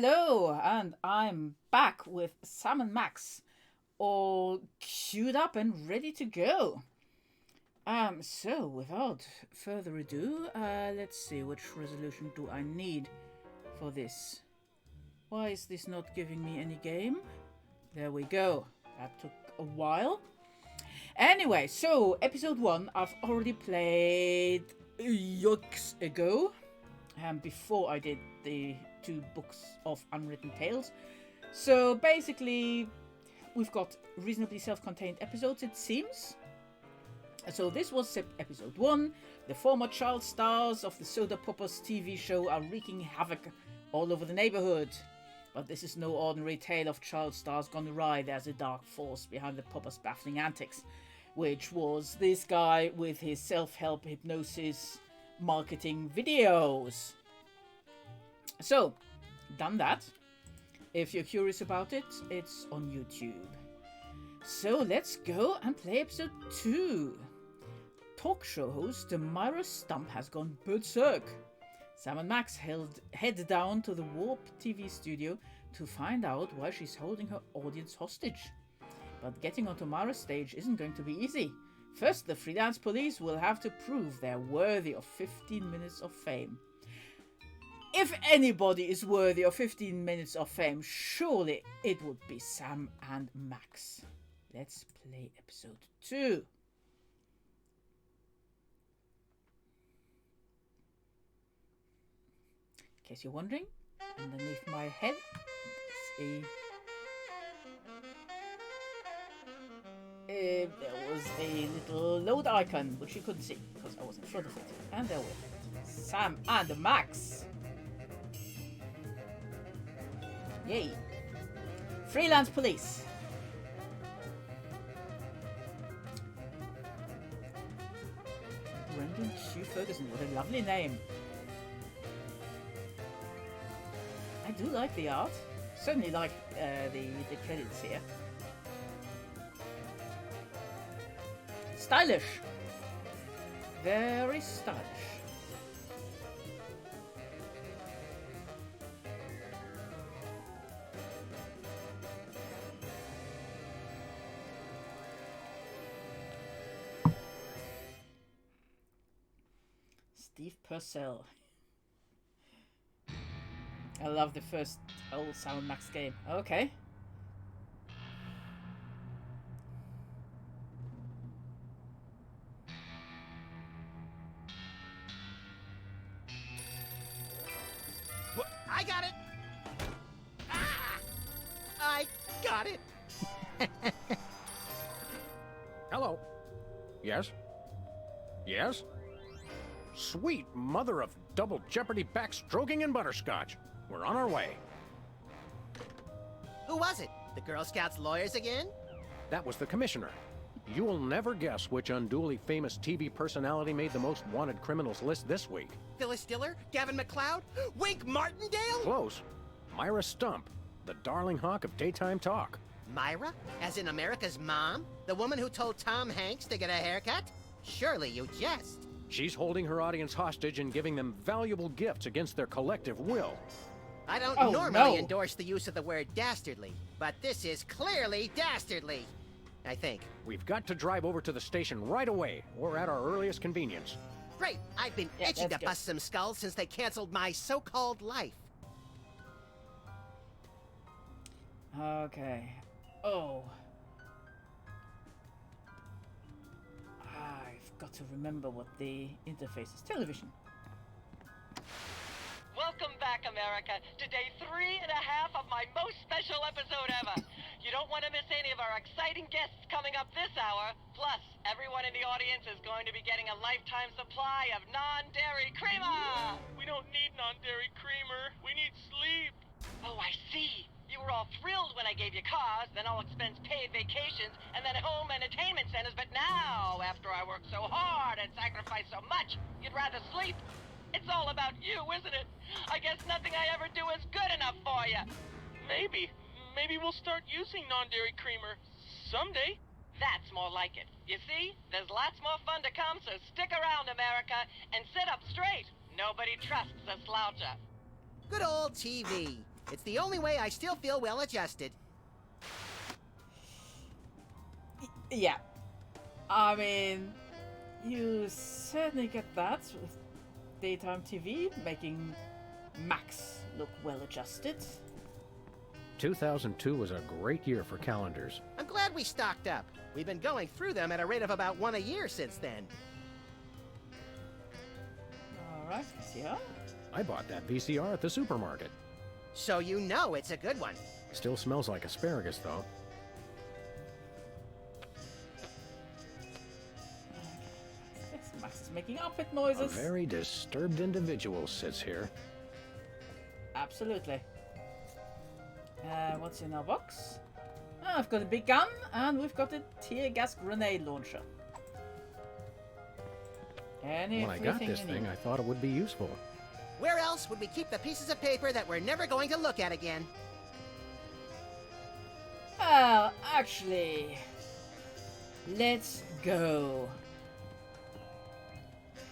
Hello, and I'm back with Sam and Max, all queued up and ready to go. So without further ado, let's see which resolution do I need for this. Why is this not giving me any game? There we go. That took a while. Anyway, so episode 1 I've already played yonks ago, before I did the 2 books of Unwritten Tales. So basically, we've got reasonably self-contained episodes, it seems. So this was episode 1. The former child stars of the Soda Poppers TV show are wreaking havoc all over the neighborhood. But this is no ordinary tale of child stars gone awry. There's a dark force behind the Poppers' baffling antics, which was this guy with his self-help hypnosis marketing videos. So, done that. If you're curious about it, it's on YouTube. So let's go and play episode 2. Talk show host Myra Stump has gone berserk. Sam and Max head down to the Warp TV studio to find out why she's holding her audience hostage. But getting onto Myra's stage isn't going to be easy. First, the freelance police will have to prove they're worthy of 15 minutes of fame. If anybody is worthy of 15 minutes of fame, surely it would be Sam and Max. Let's play episode 2. In case you're wondering, underneath my head is there was a little load icon, which you couldn't see because I was in front of it. And there were Sam and Max. Yay. Freelance police. Brendan Sue Ferguson, what a lovely name. I do like the art. Certainly like the credits here. Stylish. Very stylish. Steve Purcell. I love the first old Sam and Max game. Okay. I got it! Ah! I got it! Hello. Yes? Yes? Sweet mother of double jeopardy backstroking and butterscotch. We're on our way. Who was it? The Girl Scouts lawyers again? That was the commissioner. You will never guess which unduly famous TV personality made the most wanted criminals list this week. Phyllis Diller? Gavin McLeod? Wink Martindale? Close. Myra Stump, the darling hawk of daytime talk. Myra? As in America's mom? The woman who told Tom Hanks to get a haircut? Surely you jest. She's holding her audience hostage and giving them valuable gifts against their collective will. I don't Oh, normally no. endorse the use of the word dastardly, but this is clearly dastardly. I think. We've got to drive over to the station right away, or at our earliest convenience. Great, I've been Yeah, itching to let's go. bust some skulls since they canceled my so-called life. Okay. Oh. I've got to remember what the interface is. Television. Welcome back, America, to day 3.5 of my most special episode ever. You don't want to miss any of our exciting guests coming up this hour. Plus, everyone in the audience is going to be getting a lifetime supply of non-dairy creamer. We don't need non-dairy creamer. We need sleep. Oh, I see. You were all thrilled when I gave you cars, then all expense paid vacations, and then home entertainment centers. But now, after I worked so hard and sacrificed so much, you'd rather sleep. It's all about you, isn't it? I guess nothing I ever do is good enough for you. Maybe we'll start using non-dairy creamer someday. That's more like it. You see, there's lots more fun to come, so stick around, America, and sit up straight. Nobody trusts a sloucher. Good old TV. It's the only way I still feel well adjusted. Yeah. I mean, you certainly get that with daytime TV, making Max look well adjusted. 2002 was a great year for calendars. I'm glad we stocked up. We've been going through them at a rate of about one a year since then. Alright, yeah. I bought that VCR at the supermarket. So you know it's a good one. Still smells like asparagus, though. Yes, Max is making armpit A noises. very disturbed individual sits here. Absolutely. What's in our box? I've got a big gun, and we've got a tear gas grenade launcher. When I got this thing, I thought it would be useful. Where else would we keep the pieces of paper that we're never going to look at again? Well, actually, let's go.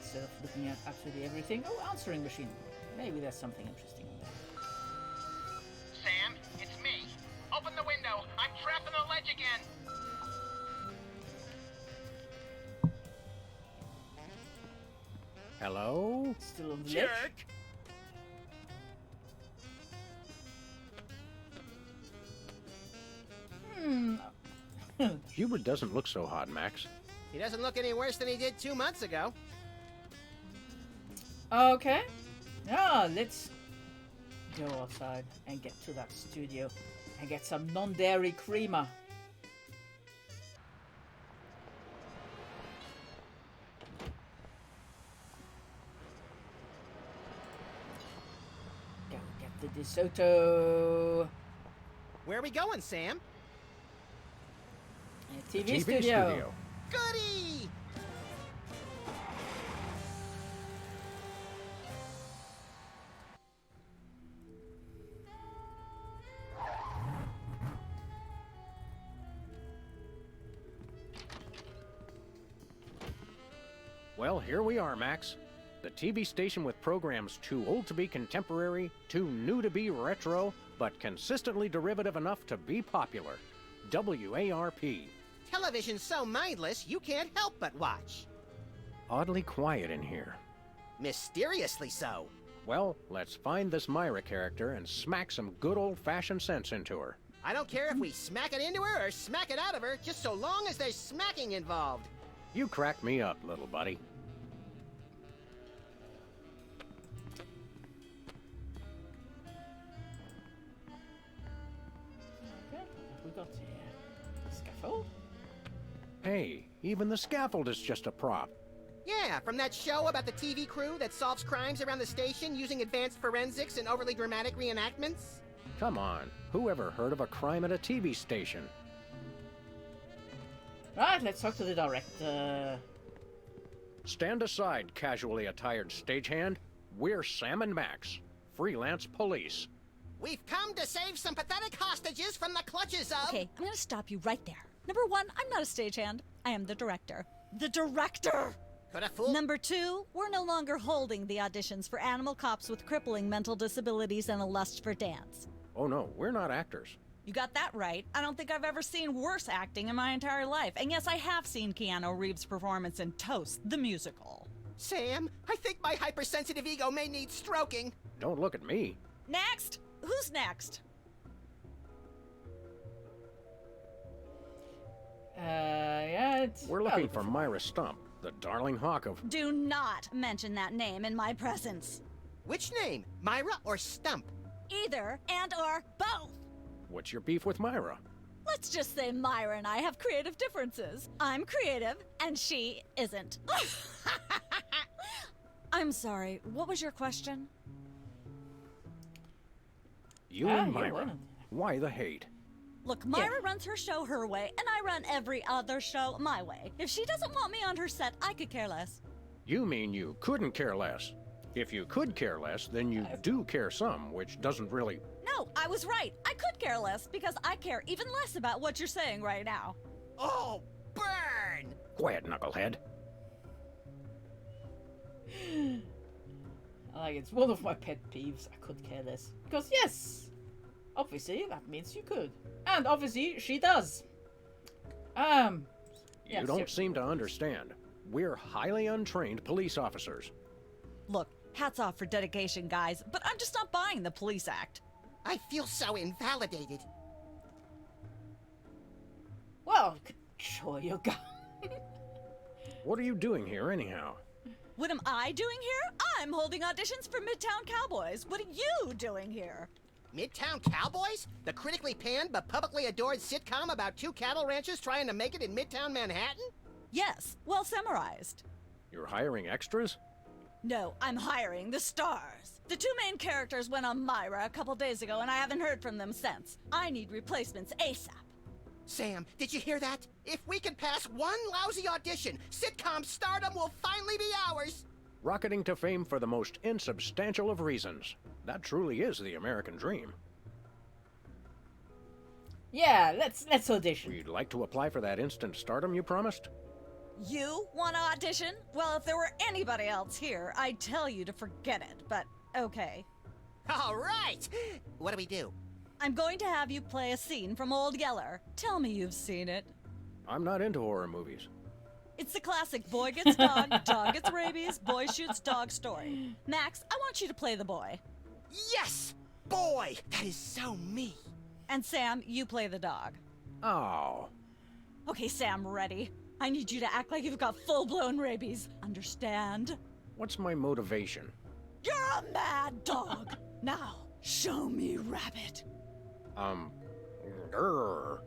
Instead of looking at absolutely everything. Oh, answering machine. Maybe there's something interesting in there. Sam, it's me. Open the window. I'm trapped on the ledge again. Hello? Still on the ledge? Jerk. Hubert doesn't look so hot, Max. He doesn't look any worse than he did 2 months ago. Okay. Yeah, let's go outside and get to that studio and get some non-dairy creamer. Go get the DeSoto. Where are we going, Sam? TV studio. Goody! Well, here we are, Max. The TV station with programs too old to be contemporary, too new to be retro, but consistently derivative enough to be popular. WARP. Television's so mindless, you can't help but watch. Oddly quiet in here. Mysteriously so. Well, let's find this Myra character and smack some good old-fashioned sense into her. I don't care if we smack it into her or smack it out of her, just so long as there's smacking involved. You crack me up, little buddy. Okay, what have we got here? Scaffold? Hey, even the scaffold is just a prop. Yeah, from that show about the TV crew that solves crimes around the station using advanced forensics and overly dramatic reenactments. Come on, who ever heard of a crime at a TV station? Right, let's talk to the director. Stand aside, casually attired stagehand. We're Sam and Max, freelance police. We've come to save some pathetic hostages from the clutches of... Okay, I'm gonna stop you right there. Number one, I'm not a stagehand. I am the director. The director! Could a fool... Number two, we're no longer holding the auditions for animal cops with crippling mental disabilities and a lust for dance. Oh no, we're not actors. You got that right. I don't think I've ever seen worse acting in my entire life. And yes, I have seen Keanu Reeves' performance in Toast, the musical. Sam, I think my hypersensitive ego may need stroking. Don't look at me. Next! Who's next? Yeah, it's... We're looking for Myra Stump, the darling hawk of... Do not mention that name in my presence. Which name, Myra or Stump? Either and or both. What's your beef with Myra? Let's just say Myra and I have creative differences. I'm creative, and she isn't. I'm sorry, what was your question? You Ah, and you Myra. won. Why the hate? Look, Myra runs her show her way, and I run every other show my way. If she doesn't want me on her set, I could care less. You mean you couldn't care less. If you could care less, then you do care some, which doesn't really... No, I was right. I could care less, because I care even less about what you're saying right now. Oh, burn! Quiet, knucklehead. Like, it's one of my pet peeves. I could care less. Because, yes, obviously that means you could. And obviously she does. You don't seem to understand. We're highly untrained police officers. Look, hats off for dedication, guys, but I'm just not buying the police act. I feel so invalidated. Well, control your gun. What are you doing here, anyhow? What am I doing here? I'm holding auditions for Midtown Cowboys. What are you doing here? Midtown Cowboys? The critically panned but publicly adored sitcom about two cattle ranchers trying to make it in Midtown Manhattan? Yes, well summarized. You're hiring extras? No, I'm hiring the stars. The two main characters went on Myra a couple days ago, and I haven't heard from them since. I need replacements ASAP. Sam, did you hear that? If we can pass one lousy audition, sitcom stardom will finally be ours! Rocketing to fame for the most insubstantial of reasons. That truly is the American dream. Yeah, let's audition. We'd like to apply for that instant stardom you promised? You want to audition? Well, if there were anybody else here, I'd tell you to forget it, but okay. All right! What do we do? I'm going to have you play a scene from Old Yeller. Tell me you've seen it. I'm not into horror movies. It's the classic boy gets dog, dog gets rabies, boy shoots dog story. Max, I want you to play the boy. Yes! Boy, that is so me. And Sam, you play the dog. Oh. Okay, Sam, ready? I need you to act like you've got full-blown rabies. Understand? What's my motivation? You're a mad dog. Now, show me Rabbit. Grr.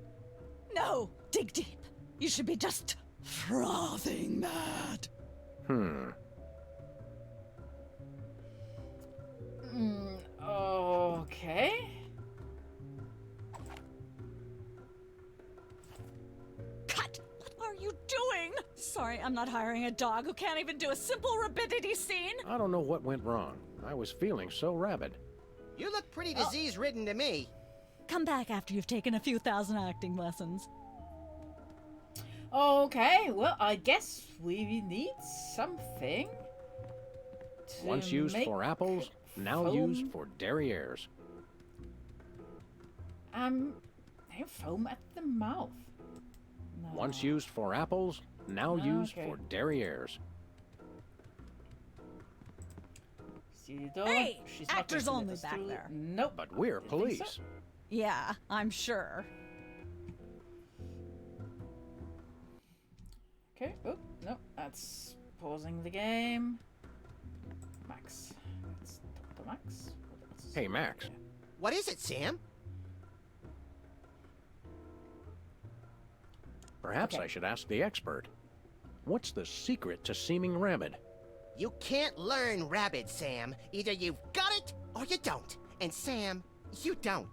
No, dig deep. You should be just frothing mad. Okay. Cut! What are you doing? Sorry, I'm not hiring a dog who can't even do a simple rabidity scene. I don't know what went wrong. I was feeling so rabid. You look pretty disease-ridden to me. Come back after you've taken a few thousand acting lessons. Okay, well, I guess we need something. To Once used make for apples, now foam. used for derrieres. Foam at the mouth. No. Once used for apples, now used Okay. for derrieres. See the door? Hey, She's not actors going to only let us back through. there. Nope. But we're You think so? police. Yeah, I'm sure. Okay. Oh, no. That's pausing the game. Max. Let's talk to Max. What's- Hey, Max. What is it, Sam? Perhaps Okay. I should ask the expert. What's the secret to seeming rabid? You can't learn rabid, Sam. Either you've got it or you don't. And Sam, you don't.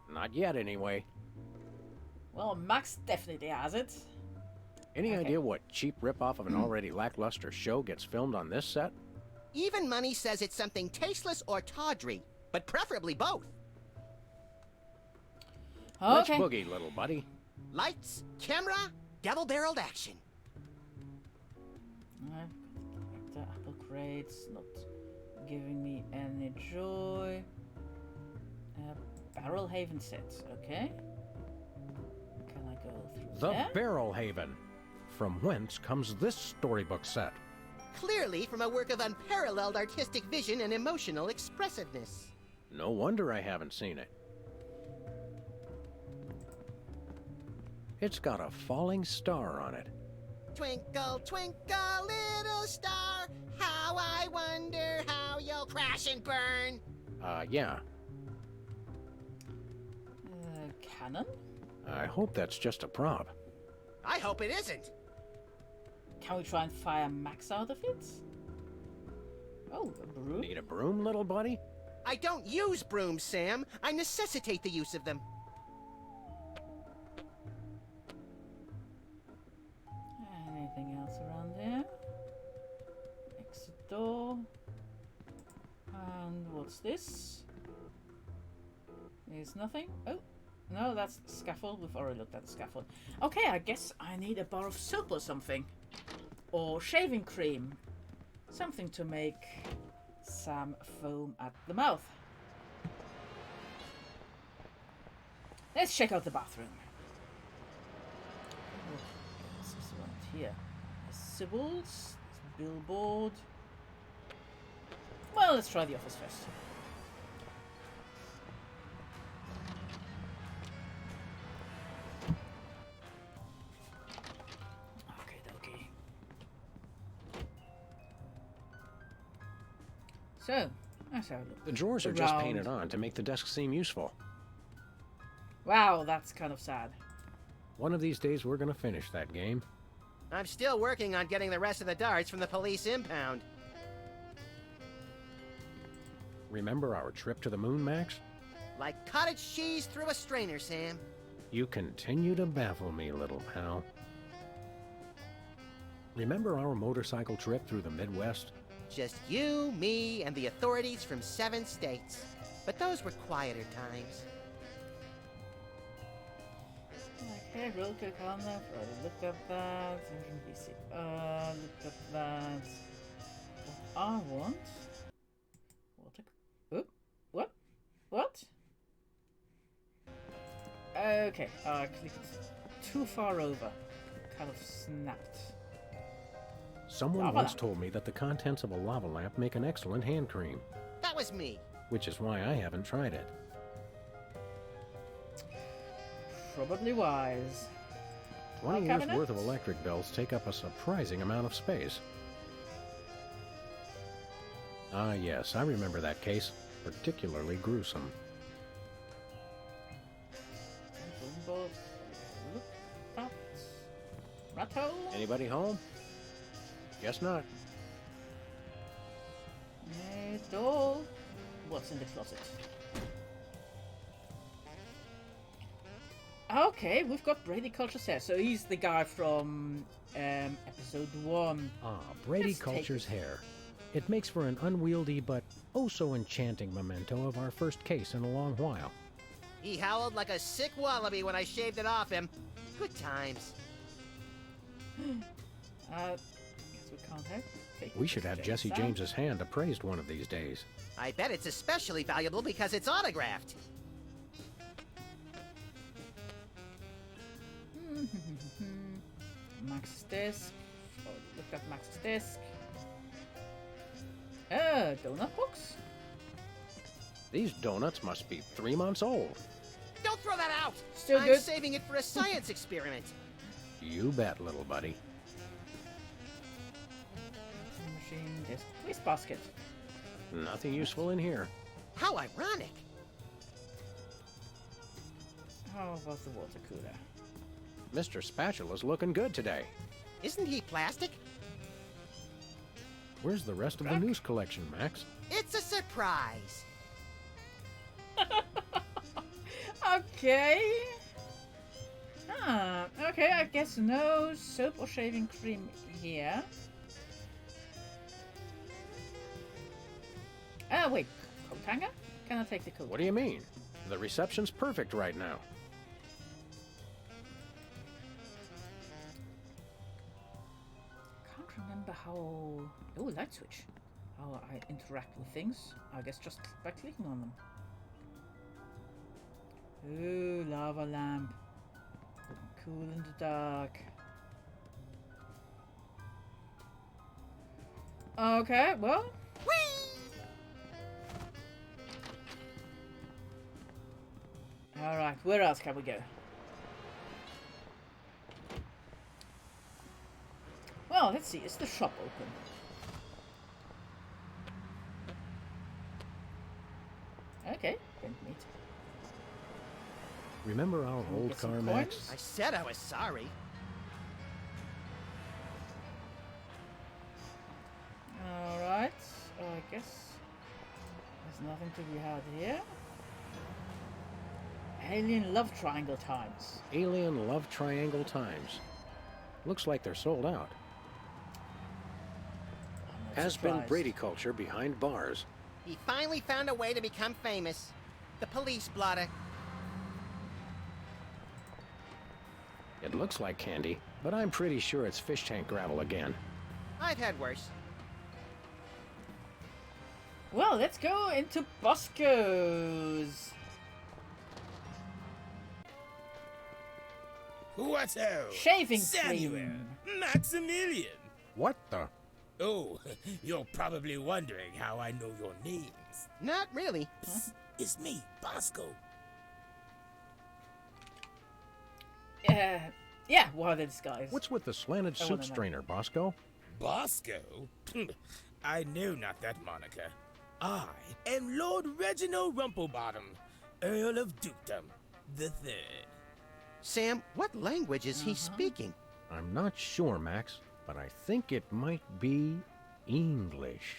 Not yet, anyway. Well, Max definitely has it. Any Okay. idea what cheap ripoff of an already lackluster show gets filmed on this set? Even money says it's something tasteless or tawdry, but preferably both. Let's Okay. boogie, little buddy. Lights, camera, double-barreled action. The apple crates not giving me any joy. Barrel Haven set, okay. Can I go through The there? Barrel Haven. From whence comes this storybook set? Clearly from a work of unparalleled artistic vision and emotional expressiveness. No wonder I haven't seen it. It's got a falling star on it. Twinkle, twinkle, little star, how I wonder how you'll crash and burn. Yeah. Cannon? I hope that's just a prop. I hope it isn't. Can we try and fire Max out of it? Oh, a broom? Need a broom, little buddy? I don't use brooms, Sam. I necessitate the use of them. Anything else around here? Exit door. And what's this? There's nothing. Oh, no, that's the scaffold. We've already looked at the scaffold. Okay, I guess I need a bar of soap or something. Or shaving cream. Something to make Sam foam at the mouth. Let's check out the bathroom. What else is around here? Sybil's, billboard. Well, let's try the office first. Okay. So, let's have a look. The drawers are just Around. painted on to make the desk seem useful. Wow, that's kind of sad. One of these days we're gonna finish that game. I'm still working on getting the rest of the darts from the police impound. Remember our trip to the moon, Max? Like cottage cheese through a strainer, Sam. You continue to baffle me, little pal. Remember our motorcycle trip through the Midwest? Just you, me, and the authorities from 7 states. But those were quieter times. Okay, real quick on that. Look at that. Look at that. What I want. What? Okay, I clicked too far over. Kind of snapped. Someone Lava once lamp. told me that the contents of a lava lamp make an excellent hand cream, That was me. which is why I haven't tried it. Probably wise. 20 years cabinet? worth of electric bills take up a surprising amount of space. Ah, yes, I remember that case. Particularly gruesome. Look at Ratto. Anybody home? Guess not. Door. What's in the closet? Okay, we've got Brady Culture's hair. So he's the guy from episode 1. Ah, Brady Let's take Culture's it. hair. It makes for an unwieldy but oh so enchanting memento of our first case in a long while. He howled like a sick wallaby when I shaved it off him. Good times. Guess we can't have. Okay, We should have Jesse out. James's hand appraised one of these days. I bet it's especially valuable because it's autographed. Max's desk. Oh, look at Max's desk. Donut box? These donuts must be 3 months old. Don't throw that out! Still I'm good? saving it for a science experiment. You bet, little buddy. Machine desk. Waste basket. Nothing useful in here. How ironic. How about the water cooler? Mr. Spatula's looking good today. Isn't he plastic? Where's the rest of the Crack. news collection, Max? It's a surprise. Okay. Okay, I guess no soap or shaving cream here. Wait, coat hanger? Can I take the coat? What do you mean? The reception's perfect right now. Can't remember how... Oh, light switch. How I interact with things. I guess just by clicking on them. Ooh, lava lamp. Looking cool in the dark. Okay, well... Alright, where else can we go? Well, let's see, is the shop open? Okay, print meat. Remember our Can we old get some car, coins? Max? I said I was sorry. Alright, I guess there's nothing to be had here. Alien Love Triangle Times. Alien Love Triangle Times. Looks like they're sold out. I'm not Has been surprised. Brady Culture behind bars. He finally found a way to become famous. The police blotter. It looks like candy, but I'm pretty sure it's fish tank gravel again. I've had worse. Well, let's go into Bosco's. What-o? Shaving Samuel. cream. Maximilian. What the? Oh, you're probably wondering how I know your names. Not really. Psst, it's me, Bosco. Yeah, what are the disguise? What's with the slanted I suit wanna know. strainer, Bosco? Bosco? I know not that moniker. I am Lord Reginald Rumplebottom, Earl of Dukedom the Third. Sam, what language is he speaking? I'm not sure, Max, but I think it might be English.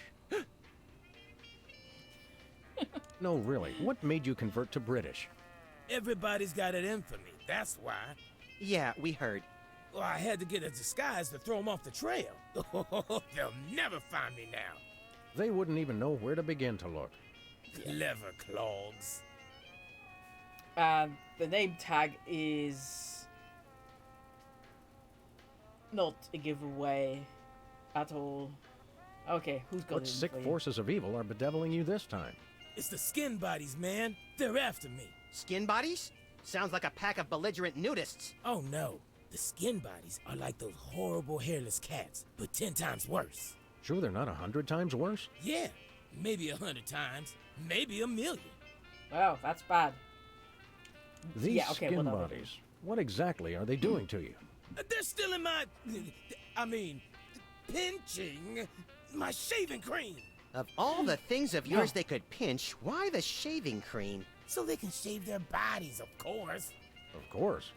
No, really, what made you convert to British? Everybody's got it in for me, that's why. Yeah, we heard. Well, I had to get a disguise to throw them off the trail. They'll never find me now. They wouldn't even know where to begin to look. Clever clogs. The name tag is not a giveaway at all. Okay, who's got What it in sick for you? forces of evil are bedeviling you this time? It's the skin bodies, man. They're after me. Skin bodies? Sounds like a pack of belligerent nudists. Oh no. The skin bodies are like those horrible hairless cats, but 10 times worse. Sure they're not 100 times worse? Yeah, maybe 100 times, maybe 1,000,000. Wow, that's bad. These Yeah, okay, skin what are they bodies, what exactly are they doing to you? They're still in my... pinching my shaving cream. Of all the things of yours they could pinch, why the shaving cream? So they can shave their bodies, of course. Of course.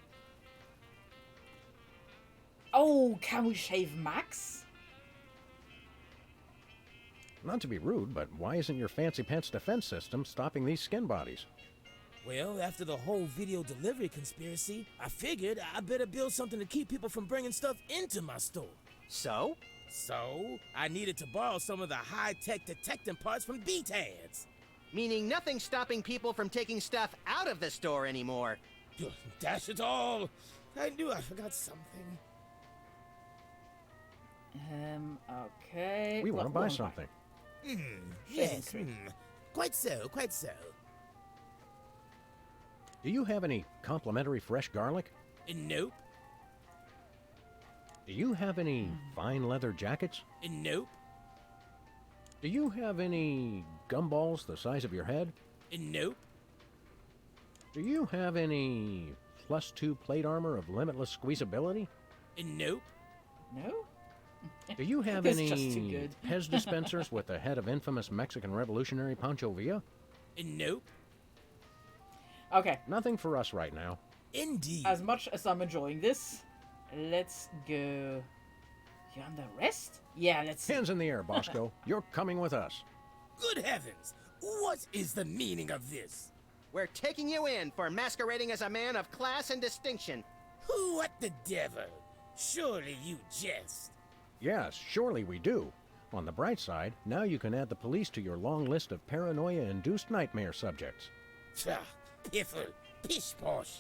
Oh, can we shave Max? Not to be rude, but why isn't your fancy pants defense system stopping these skin bodies? Well, after the whole video delivery conspiracy, I figured I better build something to keep people from bringing stuff into my store. So? So, I needed to borrow some of the high-tech detecting parts from BTADS. Meaning nothing stopping people from taking stuff out of the store anymore. Dash it all! I knew I forgot something. Okay. We want to What buy one something. Yes, quite so, quite so. Do you have any complimentary fresh garlic? Nope, Do you have any fine leather jackets? nope, Do you have any gumballs the size of your head? nope, Do you have any +2 plate armor of limitless squeezability? nope, No? Do you have It's any just too good. Pez dispensers with the head of infamous Mexican revolutionary Pancho Villa? nope. Okay, Nothing for us right now. Indeed. as much as I'm enjoying this, let's go... You under arrest? Yeah, let's see. Hands in the air, Bosco. You're coming with us. Good heavens! What is the meaning of this? We're taking you in for masquerading as a man of class and distinction. What the devil? Surely you jest. Yes, surely we do. On the bright side, now you can add the police to your long list of paranoia-induced nightmare subjects. Pah, piffle, pish posh.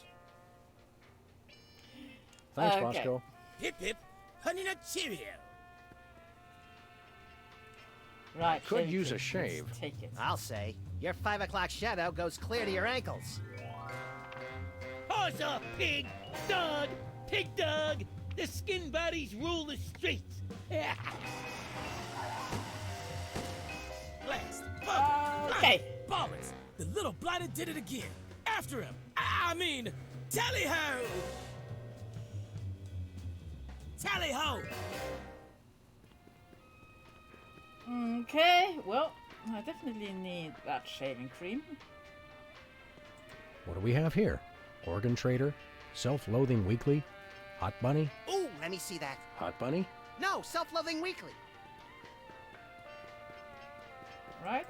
Thanks, Okay. Bosco. Pip pip, honey nut cheerio. Right, Could shaving use a cream. shave. Let's take it. I'll say. Your 5 o'clock shadow goes clear to your ankles. Horse off, pig! Dog! Pig dog! The skin bodies rule the streets! Blast, bugger, Okay. blind, ballers. The little blighter did it again. After him. I mean, tally-ho! Tally-ho! Okay, well, I definitely need that shaving cream. What do we have here? Organ Trader? Self-Loathing Weekly? Hot Bunny? Ooh, let me see that. Hot Bunny? No, Self-Loathing Weekly. Right?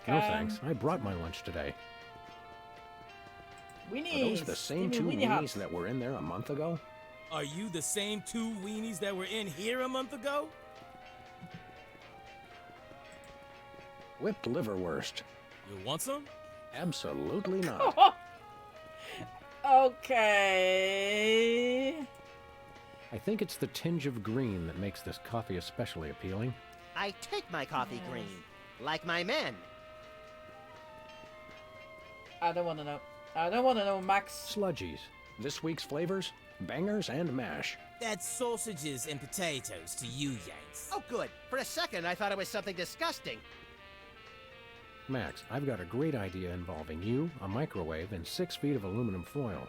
No thanks. I brought my lunch today. Weenies. Are those the same Give two me weenie weenies hops. that were in there a month ago? Are you the same 2 weenies that were in here a month ago? Whipped liverwurst. You want some? Absolutely not. Okay. I think it's the tinge of green that makes this coffee especially appealing. I take my coffee green. Like my men. I don't want to know. I don't want to know, Max. Sludgies. This week's flavors, bangers and mash. That's sausages and potatoes to you, Yanks. Oh, good. For a second, I thought it was something disgusting. Max, I've got a great idea involving you, a microwave, and 6 feet of aluminum foil.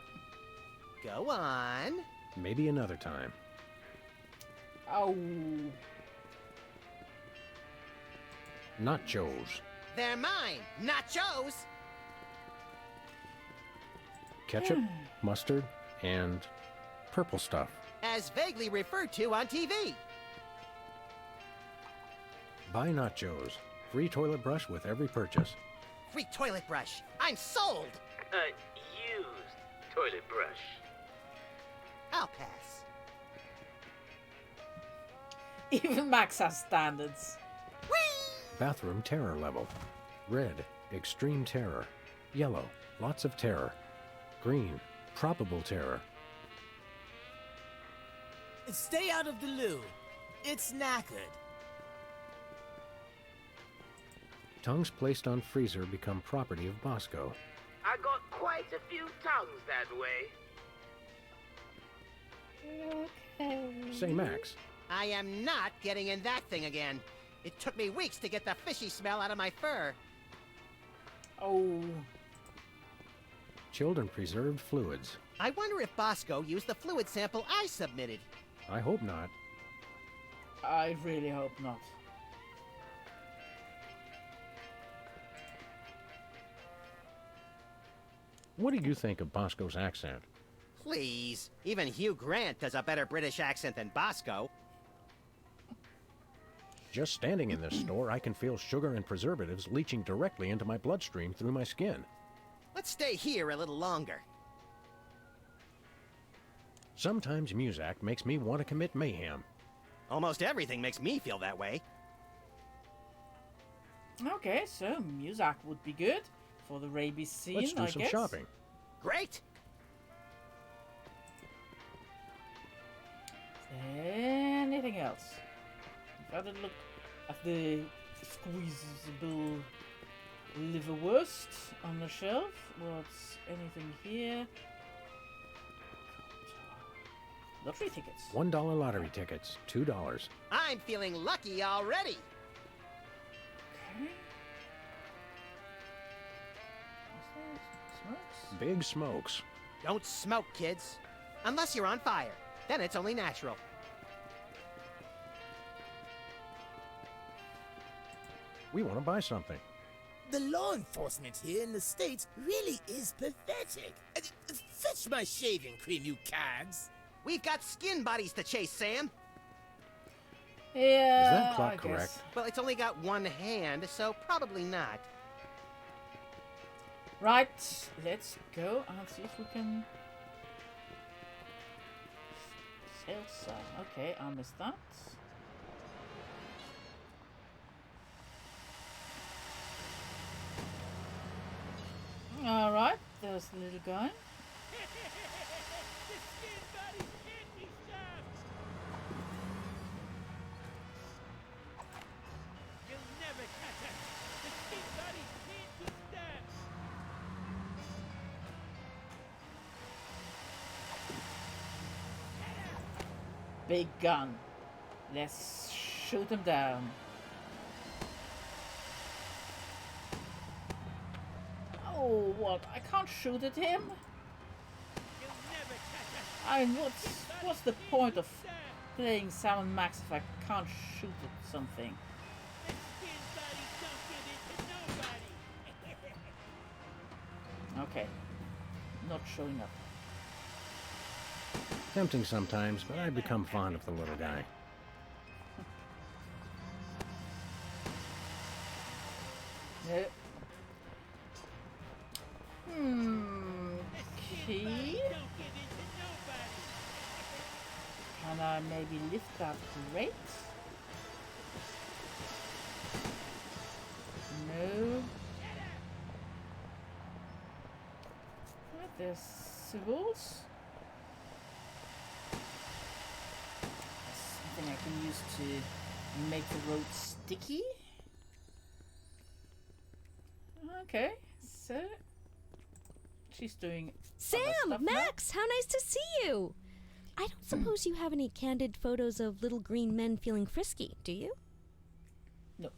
Go on. Maybe another time. Oh. Nachos. They're mine, nachos. Ketchup, mustard, and purple stuff. As vaguely referred to on TV. Buy nachos. Free toilet brush with every purchase. Free toilet brush. I'm sold. Used toilet brush. I'll pass. Even Max has standards. Bathroom terror level. Red, extreme terror. Yellow, lots of terror. Green, probable terror. Stay out of the loo. It's knackered. Tongues placed on freezer become property of Bosco. I got quite a few tongues that way. Say, Max, I am not getting in that thing again. It took me weeks to get the fishy smell out of my fur. Oh. chilled and preserved fluids. I wonder if Bosco used the fluid sample I submitted. I hope not. I really hope not. What do you think of Bosco's accent? Please. Even Hugh Grant does a better British accent than Bosco. Just standing in this store, I can feel sugar and preservatives leaching directly into my bloodstream through my skin. Let's stay here a little longer. Sometimes Muzak makes me want to commit mayhem. Almost everything makes me feel that way. Okay, so Muzak would be good for the rabies scene, Let's do I some guess. shopping. Great! Anything else? If I had a look at the squeezable liverwurst on the shelf. What's anything here? Lottery tickets. $1 lottery tickets, $2. I'm feeling lucky already. Okay. What's this? Smokes? Big smokes. Don't smoke, kids. Unless you're on fire. Then it's only natural. We want to buy something. The law enforcement here in the States really is pathetic. Fetch my shaving cream, you cads. We've got skin bodies to chase, Sam. Yeah. Is that clock I guess. correct? Well, it's only got one hand, so probably not. Right, let's go and see if we can sell some. Okay, I missed that. Alright, there's the little guy. The skin bodies can't be stopped! You'll never catch us! The skin bodies can't be stopped! Big gun. Let's shoot him down. Oh, what? I can't shoot at him? You'll never catch us! I mean, what's the point of playing Sam & Max if I can't shoot at something? The skin bodies don't give it to nobody! Okay. Not showing up. Tempting sometimes, but I become fond of the little guy. No. Key? Don't give it to nobody! Can I maybe lift that crate? No. What, there's civils? Something I can use to make the road sticky? Okay, so she's doing other Sam, stuff now. Max, how nice to see you. I don't suppose you have any candid photos of little green men feeling frisky, do you? No.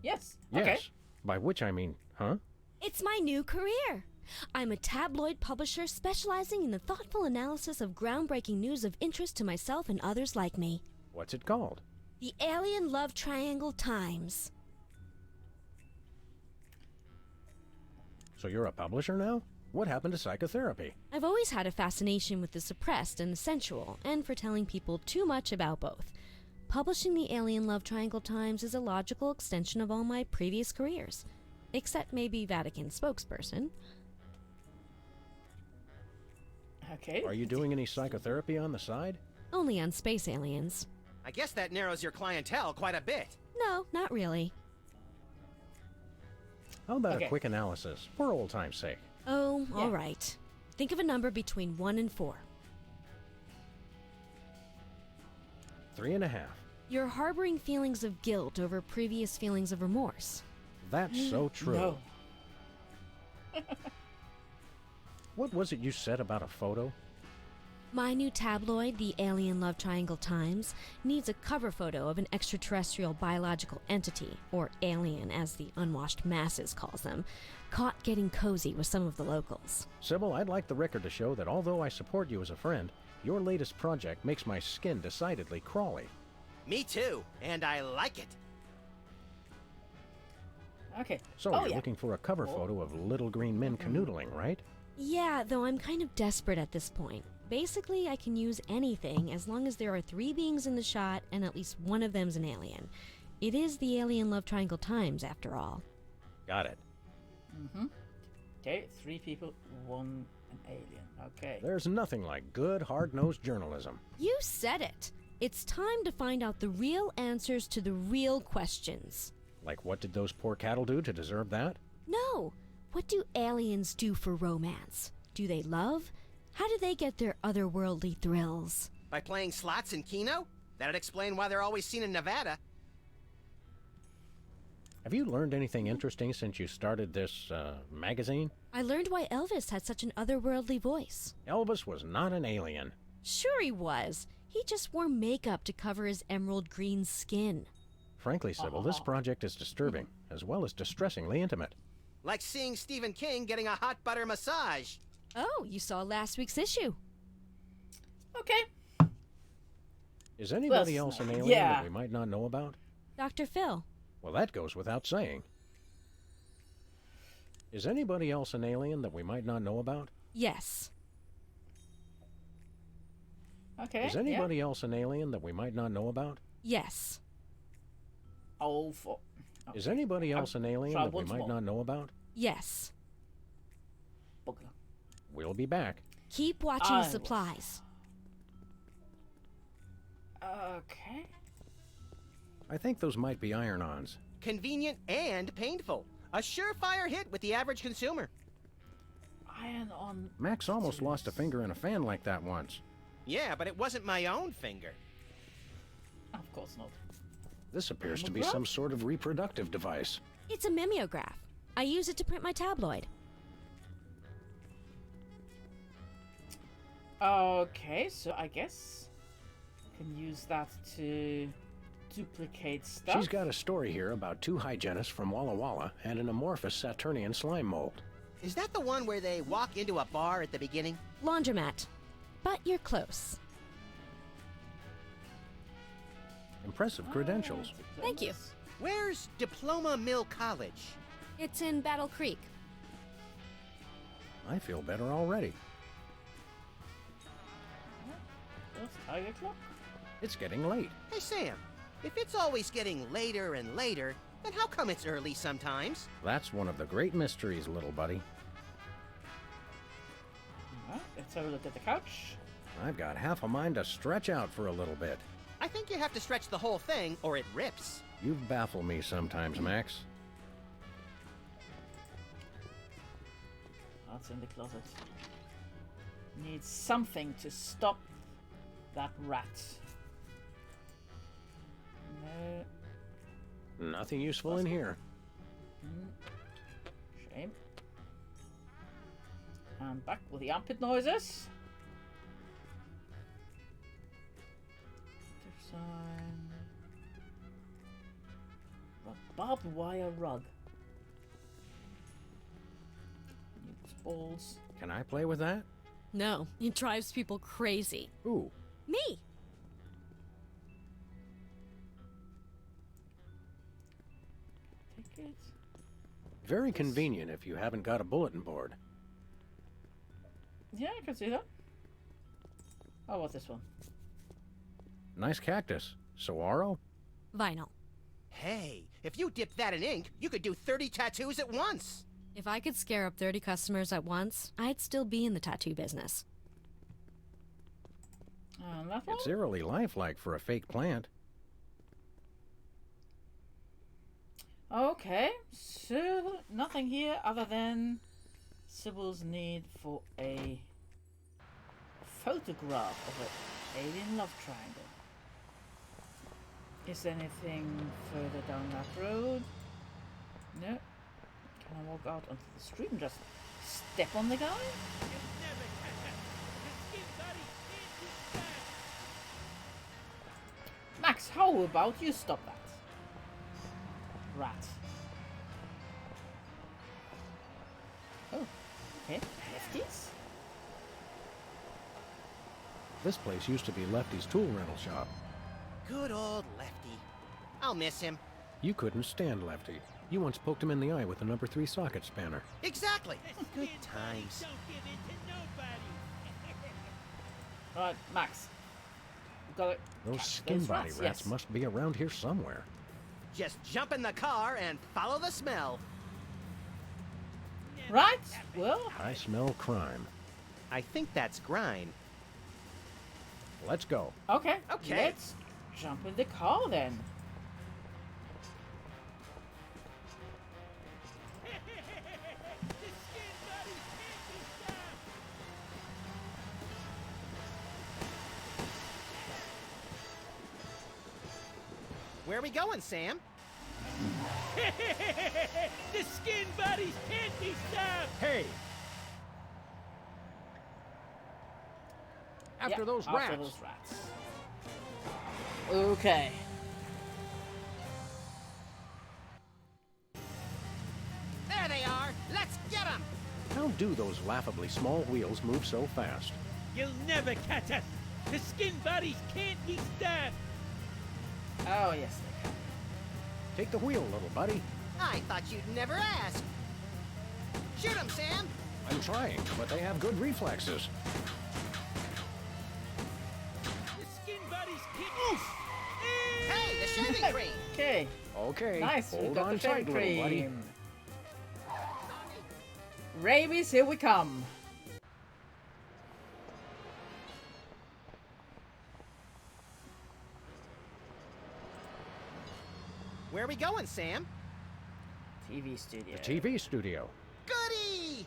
Yes. Yes. Okay. By which I mean, huh? It's my new career. I'm a tabloid publisher specializing in the thoughtful analysis of groundbreaking news of interest to myself and others like me. What's it called? The Alien Love Triangle Times. So you're a publisher now? What happened to psychotherapy? I've always had a fascination with the suppressed and the sensual, and for telling people too much about both. Publishing the Alien Love Triangle Times is a logical extension of all my previous careers. Except maybe Vatican spokesperson. Okay. Are you doing any psychotherapy on the side? Only on space aliens. I guess that narrows your clientele quite a bit. No, not really. How about Okay. a quick analysis, for old time's sake? Oh, Yeah. all right. Think of a number between 1 and 4. 3.5. You're harboring feelings of guilt over previous feelings of remorse. That's so true. No. What was it you said about a photo? My new tabloid, the Alien Love Triangle Times, needs a cover photo of an extraterrestrial biological entity, or alien as the unwashed masses calls them, caught getting cozy with some of the locals. Sybil, I'd like the record to show that although I support you as a friend, your latest project makes my skin decidedly crawly. Me too, and I like it. Okay. So oh, you're yeah. looking for a cover photo of little green men canoodling, right? Yeah, though I'm kind of desperate at this point. Basically, I can use anything as long as there are 3 beings in the shot and at least one of them's an alien. It is the Alien Love Triangle Times, after all. Got it. Okay, 3 people, 1 an alien. Okay. There's nothing like good, hard-nosed journalism. You said it. It's time to find out the real answers to the real questions. Like, what did those poor cattle do to deserve that? No. What do aliens do for romance? Do they love? How do they get their otherworldly thrills? By playing slots in Keno? That'd explain why they're always seen in Nevada. Have you learned anything interesting since you started this, magazine? I learned why Elvis had such an otherworldly voice. Elvis was not an alien. Sure he was. He just wore makeup to cover his emerald green skin. Frankly, Sybil, this project is disturbing, as well as distressingly intimate. Like seeing Stephen King getting a hot butter massage. Oh, you saw last week's issue. Okay. Is anybody Well, else an alien yeah. that we might not know about? Dr. Phil. Well, that goes without saying. Is anybody else an alien that we might not know about? Yes. Okay. Is anybody else an alien that we might not know about? Yes. Yeah. Oh, for. Is anybody else an alien try that we once might more. not know about? Yes. Okay. We'll be back. Keep watching I the will. supplies. Okay. I think those might be iron-ons. Convenient and painful. A surefire hit with the average consumer. Iron on. Max almost lost a finger in a fan like that once. Yeah, but it wasn't my own finger. Of course not. This appears to be Mammogram? some sort of reproductive device. It's a mimeograph. I use it to print my tabloid. Okay, so I guess I can use that to duplicate stuff. She's got a story here about 2 hygienists from Walla Walla and an amorphous Saturnian slime mold. Is that the one where they walk into a bar at the beginning? Laundromat. But you're close. Impressive credentials. Thank you. Where's Diploma Mill College? It's in Battle Creek. I feel better already. What's Tiger Clock? It's getting late. Hey, Sam, if it's always getting later and later, then how come it's early sometimes? That's one of the great mysteries, little buddy. Alright, let's have a look at the couch. I've got half a mind to stretch out for a little bit. I think you have to stretch the whole thing or it rips. You baffle me sometimes, Max. That's in the closet. Need something to stop that rat. No. Nothing useful in here. Shame. I'm back with the armpit noises. Sign. A barbed wire rug. Use balls. Can I play with that? No, it drives people crazy. Ooh. Me! Take it. Very convenient if you haven't got a bulletin board. Yeah, I can see that. How about this one? Nice cactus. Saguaro? Vinyl. Hey, if you dip that in ink, you could do 30 tattoos at once. If I could scare up 30 customers at once, I'd still be in the tattoo business. That one? It's eerily lifelike for a fake plant. Okay, so nothing here other than Sybil's need for a photograph of an alien love triangle. Is there anything further down that road? No. Can I walk out onto the street and just step on the guy? Max, how about you stop that? Rat. Oh, okay. Lefties? This place used to be Lefty's tool rental shop. Good old Lefty. I'll miss him. You couldn't stand Lefty. You once poked him in the eye with a number 3 socket spanner. Exactly. Good times. Right, Max. Got it. Those skin body rats yes. must be around here somewhere. Just jump in the car and follow the smell. Right, well, I smell crime. I think that's grime. Let's go. okay. Okay. Let's jump in the car then. Where are we going, Sam? The skin bodies can't be stopped! Hey! After Yep, those after rats. those rats. Okay. There they are. Let's get them. How do those laughably small wheels move so fast? You'll never catch us! The skin bodies can't be stopped! Oh, yes, they can. Take the wheel, little buddy. I thought you'd never ask. Shoot them, Sam. I'm trying, but they have good reflexes. The skin bodies can't... Oof! Hey, the shaving cream. Okay. Okay, Nice, we hold got on the tight, shaving little buddy. cream. Rabies, here we come. Where are we going, Sam? TV studio. The TV studio. Goody!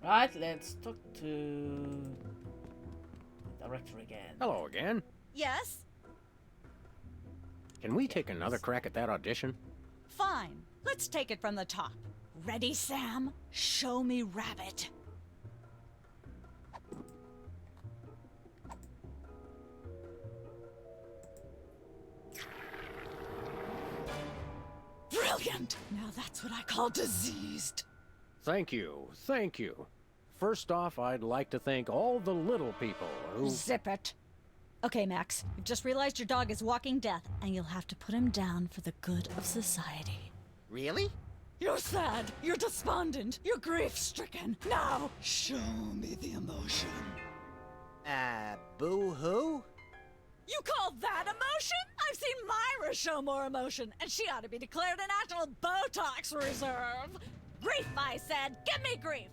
Right, let's talk to the director again. Hello again. Yes? Can we take another crack at that audition? Fine. Let's take it from the top. Ready, Sam? Show me Rabbit. Brilliant! Now that's what I call diseased. Thank you, thank you. First off, I'd like to thank all the little people who... Zip it. Okay, Max. You've just realized your dog is walking death, and you'll have to put him down for the good of society. Really? You're sad. You're despondent. You're grief-stricken. Now, show me the emotion. Boo-hoo? You call that emotion? I've seen Myra show more emotion, and she ought to be declared a national Botox reserve. Grief, I said. Give me grief.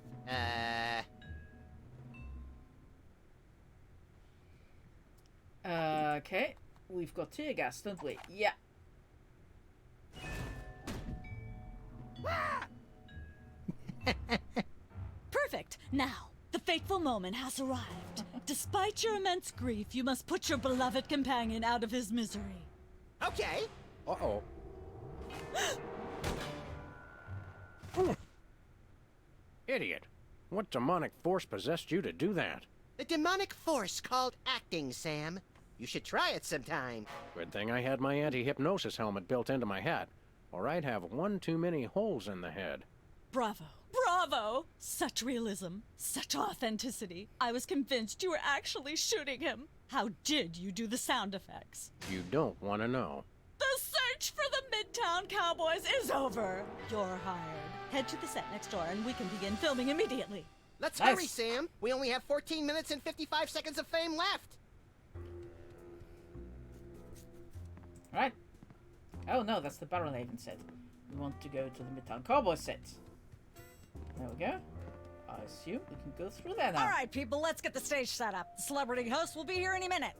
Okay. we've got tear gas, don't we? Yeah. Perfect. Now, the fateful moment has arrived. Despite your immense grief, you must put your beloved companion out of his misery. Okay. Uh-oh. Idiot. What demonic force possessed you to do that? The demonic force called acting, Sam. You should try it sometime. Good thing I had my anti-hypnosis helmet built into my hat, or I'd have one too many holes in the head. Bravo. Bravo! Such realism, such authenticity. I was convinced you were actually shooting him. How did you do the sound effects? You don't want to know. The search for the Midtown Cowboys is over. You're hired. Head to the set next door and we can begin filming immediately. Let's Nice. hurry, Sam. We only have 14 minutes and 55 seconds of fame left. Right. Oh no, that's the Barrelhaven set. We want to go to the Midtown Cowboy set. There we go. I assume we can go through there now. All right, people, let's get the stage set up. The celebrity host will be here any minute.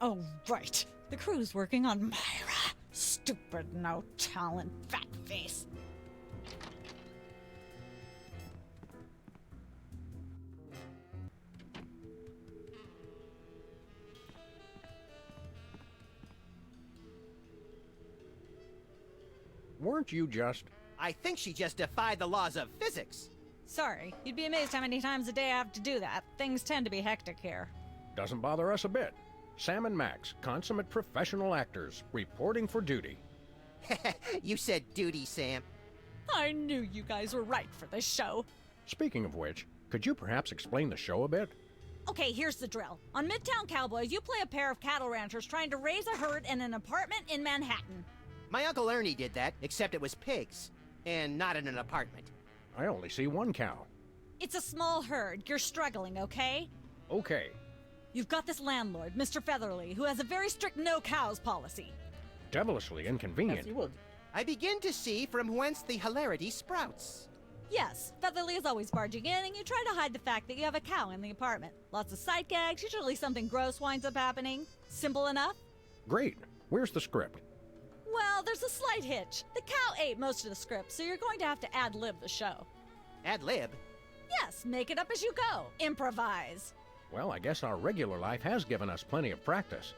Oh, right. The crew's working on Myra. Stupid, no talent, fat face. Weren't you just... I think she just defied the laws of physics. Sorry, you'd be amazed how many times a day I have to do that. Things tend to be hectic here. Doesn't bother us a bit. Sam and Max, consummate professional actors, reporting for duty. You said duty, Sam. I knew you guys were right for this show. Speaking of which, could you perhaps explain the show a bit? Okay, here's the drill. On Midtown Cowboys, you play a pair of cattle ranchers trying to raise a herd in an apartment in Manhattan. My Uncle Ernie did that, except it was pigs. And not in an apartment. I only see one cow. It's a small herd. You're struggling, okay? Okay, You've got this landlord, Mr. Featherly, who has a very strict no cows policy. devilishly Yes, inconvenient. you would. I begin to see from whence the hilarity sprouts. Yes, Featherly is always barging in, and you try to hide the fact that you have a cow in the apartment. Lots of sight gags, usually something gross winds up happening. Simple enough? Great. Where's the script? Well, there's a slight hitch. The cow ate most of the script, so you're going to have to ad-lib the show. Ad lib. Yes, make it up as you go. Improvise. Well, I guess our regular life has given us plenty of practice.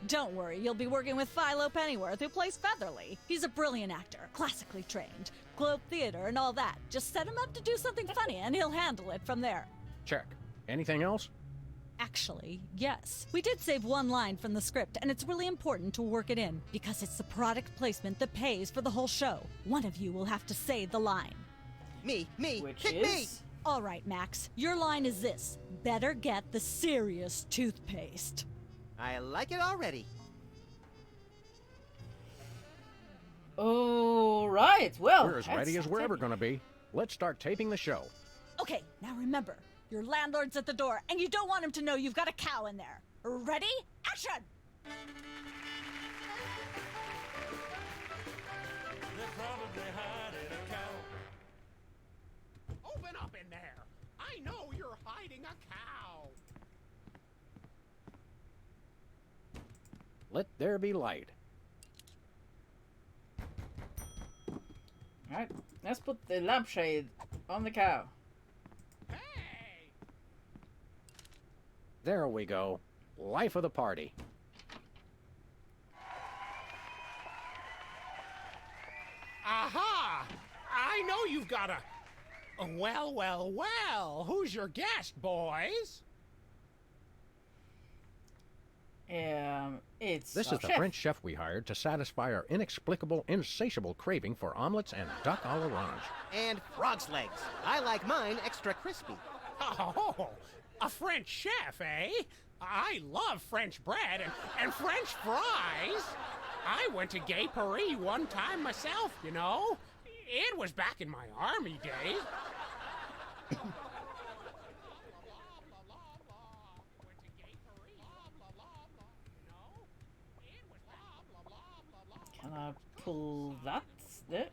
Don't worry, you'll be working with Philo Pennyworth, who plays Featherly. He's a brilliant actor, classically trained, Globe Theater and all that. Just set him up to do something funny, and he'll handle it from there. Check. Anything else? Actually, yes. We did save one line from the script, and it's really important to work it in, because it's the product placement that pays for the whole show. One of you will have to say the line. Me, Which pick is... me. All right, Max, your line is this. Better get the serious toothpaste. I like it already. All right, well... We're as ready as we're ever going to be. Let's start taping the show. Okay, now remember, your landlord's at the door, and you don't want him to know you've got a cow in there. Ready? Action! Open up in there. I know you're hiding a cow. Let there be light. Alright, let's put the lampshade on the cow. Hey! There we go. Life of the party. Aha! I know you've got a... Well, well, well. Who's your guest, boys? It's This our is the chef. French chef we hired to satisfy our inexplicable, insatiable craving for omelets and duck à l'orange. And frog's legs. I like mine extra crispy. Oh, a French chef, eh? I love French bread and French fries. I went to Gay Paris one time myself, you know. It was back in my army days. Can I pull that? No.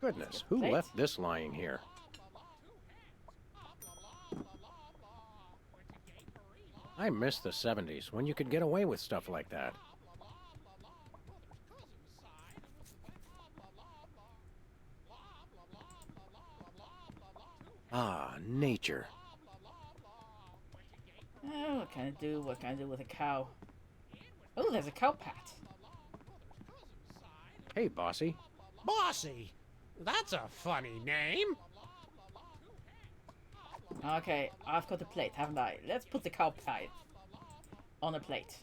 Goodness, who Plate? left this lying here? I miss the 70s when you could get away with stuff like that. Ah, nature. Oh, what can I do? What can I do with a cow? Oh, there's a cow pat. Hey, Bossy. Bossy. That's a funny name. Okay, I've got a plate, haven't I? Let's put the cow pat on a plate.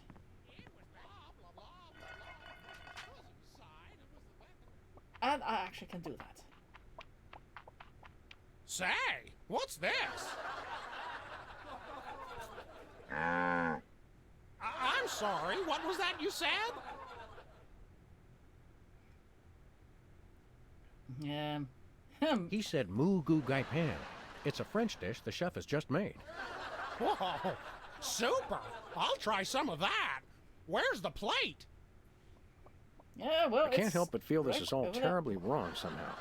And I actually can do that. Say, what's this? I'm sorry, what was that you said? He said moo goo gai pan. It's a French dish the chef has just made. Whoa, super! I'll try some of that. Where's the plate? Yeah, well, I can't help but feel this right is all over there. terribly wrong somehow.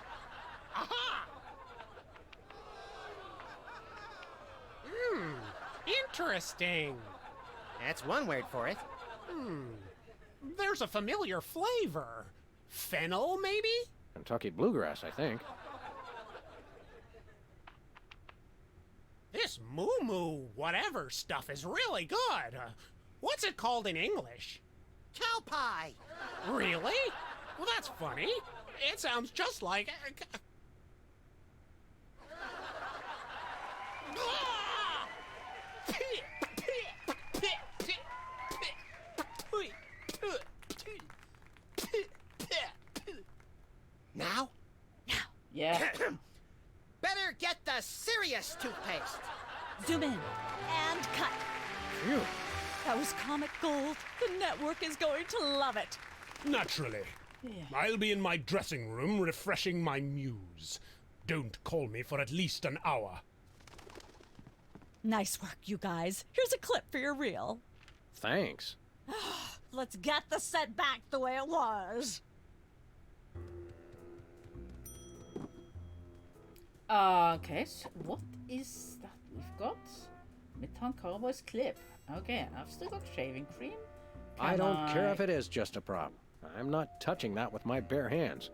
Aha! Interesting. That's one word for it. There's a familiar flavor. Fennel, maybe? Kentucky bluegrass, I think. This moo whatever stuff is really good. What's it called in English? Cow pie! Really? Well, that's funny. It sounds just like... Ah! Now? Yeah. Better get the serious toothpaste. Zoom in and cut. Phew. That was comic gold. The network is going to love it. Naturally. Yeah. I'll be in my dressing room refreshing my muse. Don't call me for at least an hour. Nice work, you guys. Here's a clip for your reel. Thanks. Let's get the set back the way it was. Okay, so what is that we've got? Midtown Cowboys clip. Okay, I've still got shaving cream. I don't care if it is just a prop. I'm not touching that with my bare hands.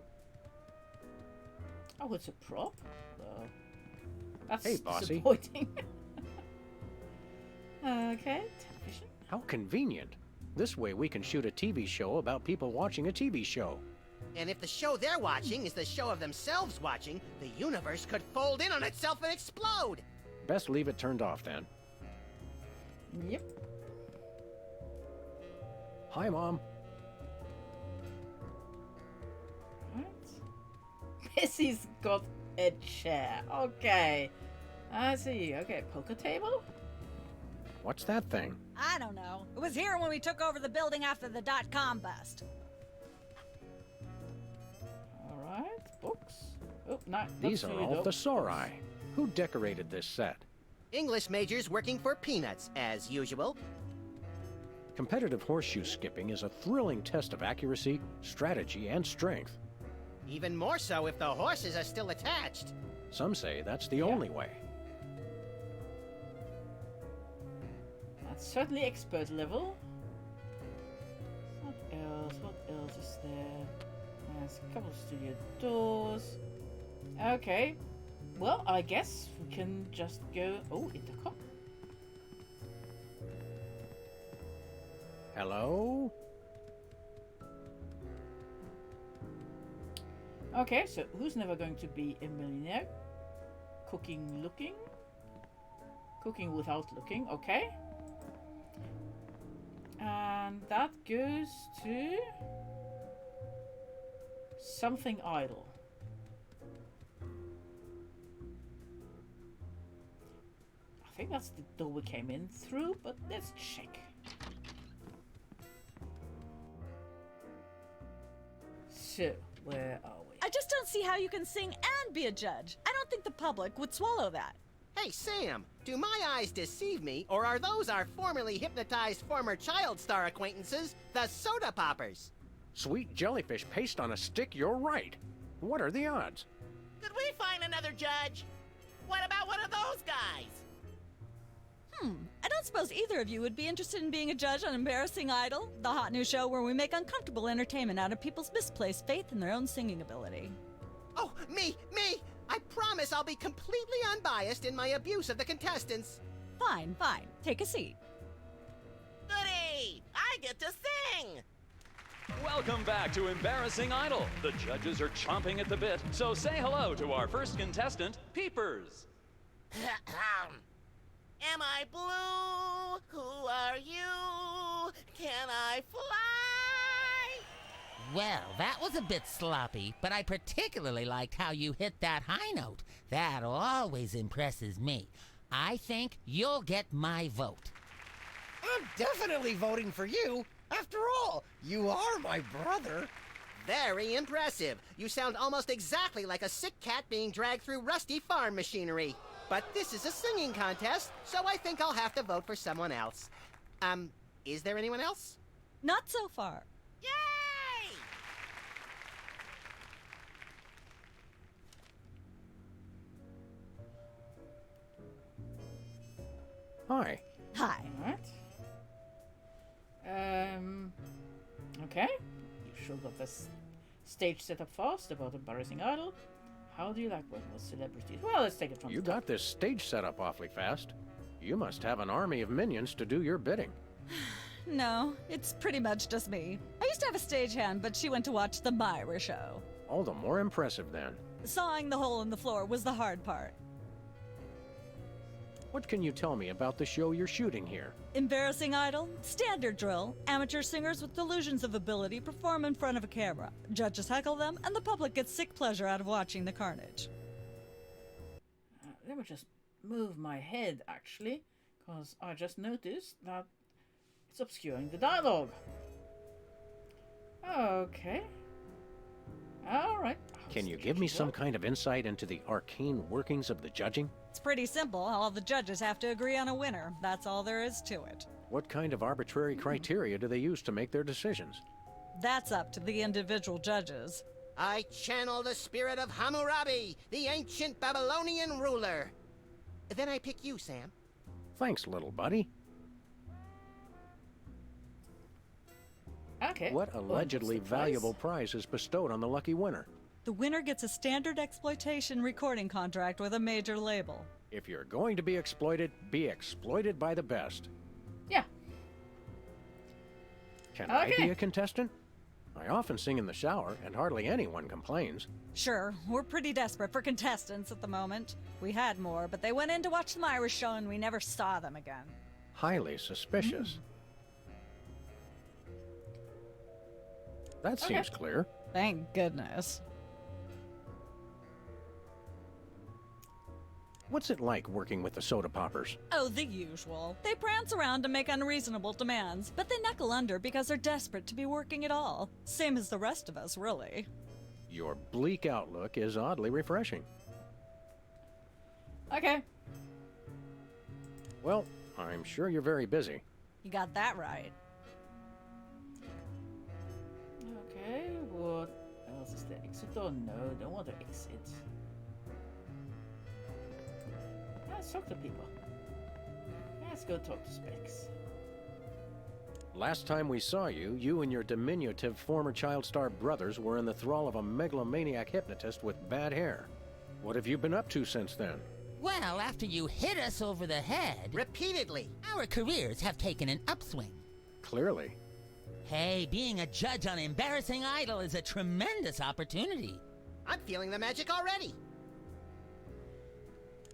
Oh, it's a prop? That's Hey, Bossy. disappointing. Okay, television. How convenient. This way we can shoot a TV show about people watching a TV show. And if the show they're watching is the show of themselves watching, the universe could fold in on itself and explode. Best leave it turned off then. Yep. Hi, Mom. Right. Missy's got a chair. Okay. I see. Okay, poker table? What's that thing? I don't know. It was here when we took over the building after the .com bust. Alright, books. Oh, no. These are all thesauri. Who decorated this set? English majors working for peanuts, as usual. Competitive horseshoe skipping is a thrilling test of accuracy, strategy, and strength. Even more so if the horses are still attached. Some say that's the only way. That's certainly expert level. What else? What else is there? There's a couple of studio doors. Okay. Well, I guess we can just go... Oh, intercom. Hello? Okay, so who's never going to be a millionaire? Cooking looking? Cooking without looking, okay. And that goes to... Something idle. I think that's the door we came in through, but let's check. So, where are we? I just don't see how you can sing and be a judge. I don't think the public would swallow that. Hey, Sam, do my eyes deceive me, or are those our formerly hypnotized former child star acquaintances, the Soda Poppers? Sweet jellyfish paste on a stick, you're right. What are the odds? Could we find another judge? What about one of those guys? I don't suppose either of you would be interested in being a judge on Embarrassing Idol, the hot new show where we make uncomfortable entertainment out of people's misplaced faith in their own singing ability. Oh, me! I promise I'll be completely unbiased in my abuse of the contestants. Fine. Take a seat. Goody! I get to sing! Welcome back to Embarrassing Idol. The judges are chomping at the bit, so say hello to our first contestant, Peepers. Am I blue? Who are you? Can I fly? Well, that was a bit sloppy, but I particularly liked how you hit that high note. That always impresses me. I think you'll get my vote. I'm definitely voting for you. After all, you are my brother. Very impressive. You sound almost exactly like a sick cat being dragged through rusty farm machinery. But this is a singing contest, so I think I'll have to vote for someone else. Is there anyone else? Not so far. Yay! Hi. Hi. Alright. Okay. You sure got this stage set up fast about Embarrassing Idol. How do you like working with celebrities? Well, let's take it from You the top. got this stage set up awfully fast. You must have an army of minions to do your bidding. No, it's pretty much just me. I used to have a stagehand, but she went to watch the Myra show. All the more impressive then. Sawing the hole in the floor was the hard part. What can you tell me about the show you're shooting here? Embarrassing Idol, standard drill. Amateur singers with delusions of ability perform in front of a camera. Judges heckle them, and the public gets sick pleasure out of watching the carnage. Let me just move my head, actually, because I just noticed that it's obscuring the dialogue. Okay. Alright. Can you give me some kind of insight into the arcane workings of the judging? It's pretty simple. All the judges have to agree on a winner. That's all there is to it. What kind of arbitrary criteria do they use to make their decisions? That's up to the individual judges. I channel the spirit of Hammurabi, the ancient Babylonian ruler. Then I pick you, Sam. Thanks, little buddy. Okay. What allegedly valuable prize is bestowed on the lucky winner? The winner gets a standard exploitation recording contract with a major label. If you're going to be exploited by the best. Yeah. Can I be a contestant? I often sing in the shower, and hardly anyone complains. Sure, we're pretty desperate for contestants at the moment. We had more, but they went in to watch the Myra show and we never saw them again. Highly suspicious. That seems clear. Thank goodness. What's it like working with the soda poppers? Oh, the usual. They prance around and make unreasonable demands, but they knuckle under because they're desperate to be working at all. Same as the rest of us, really. Your bleak outlook is oddly refreshing. Okay. Well, I'm sure you're very busy. You got that right. Okay, what else is there? Exit or no? Don't want to exit. Let's talk to people. Let's go talk to Specs. Last time we saw you, you and your diminutive former child star brothers were in the thrall of a megalomaniac hypnotist with bad hair. What have you been up to since then? Well, after you hit us over the head... Repeatedly. Our careers have taken an upswing. Clearly. Hey, being a judge on Embarrassing Idol is a tremendous opportunity. I'm feeling the magic already.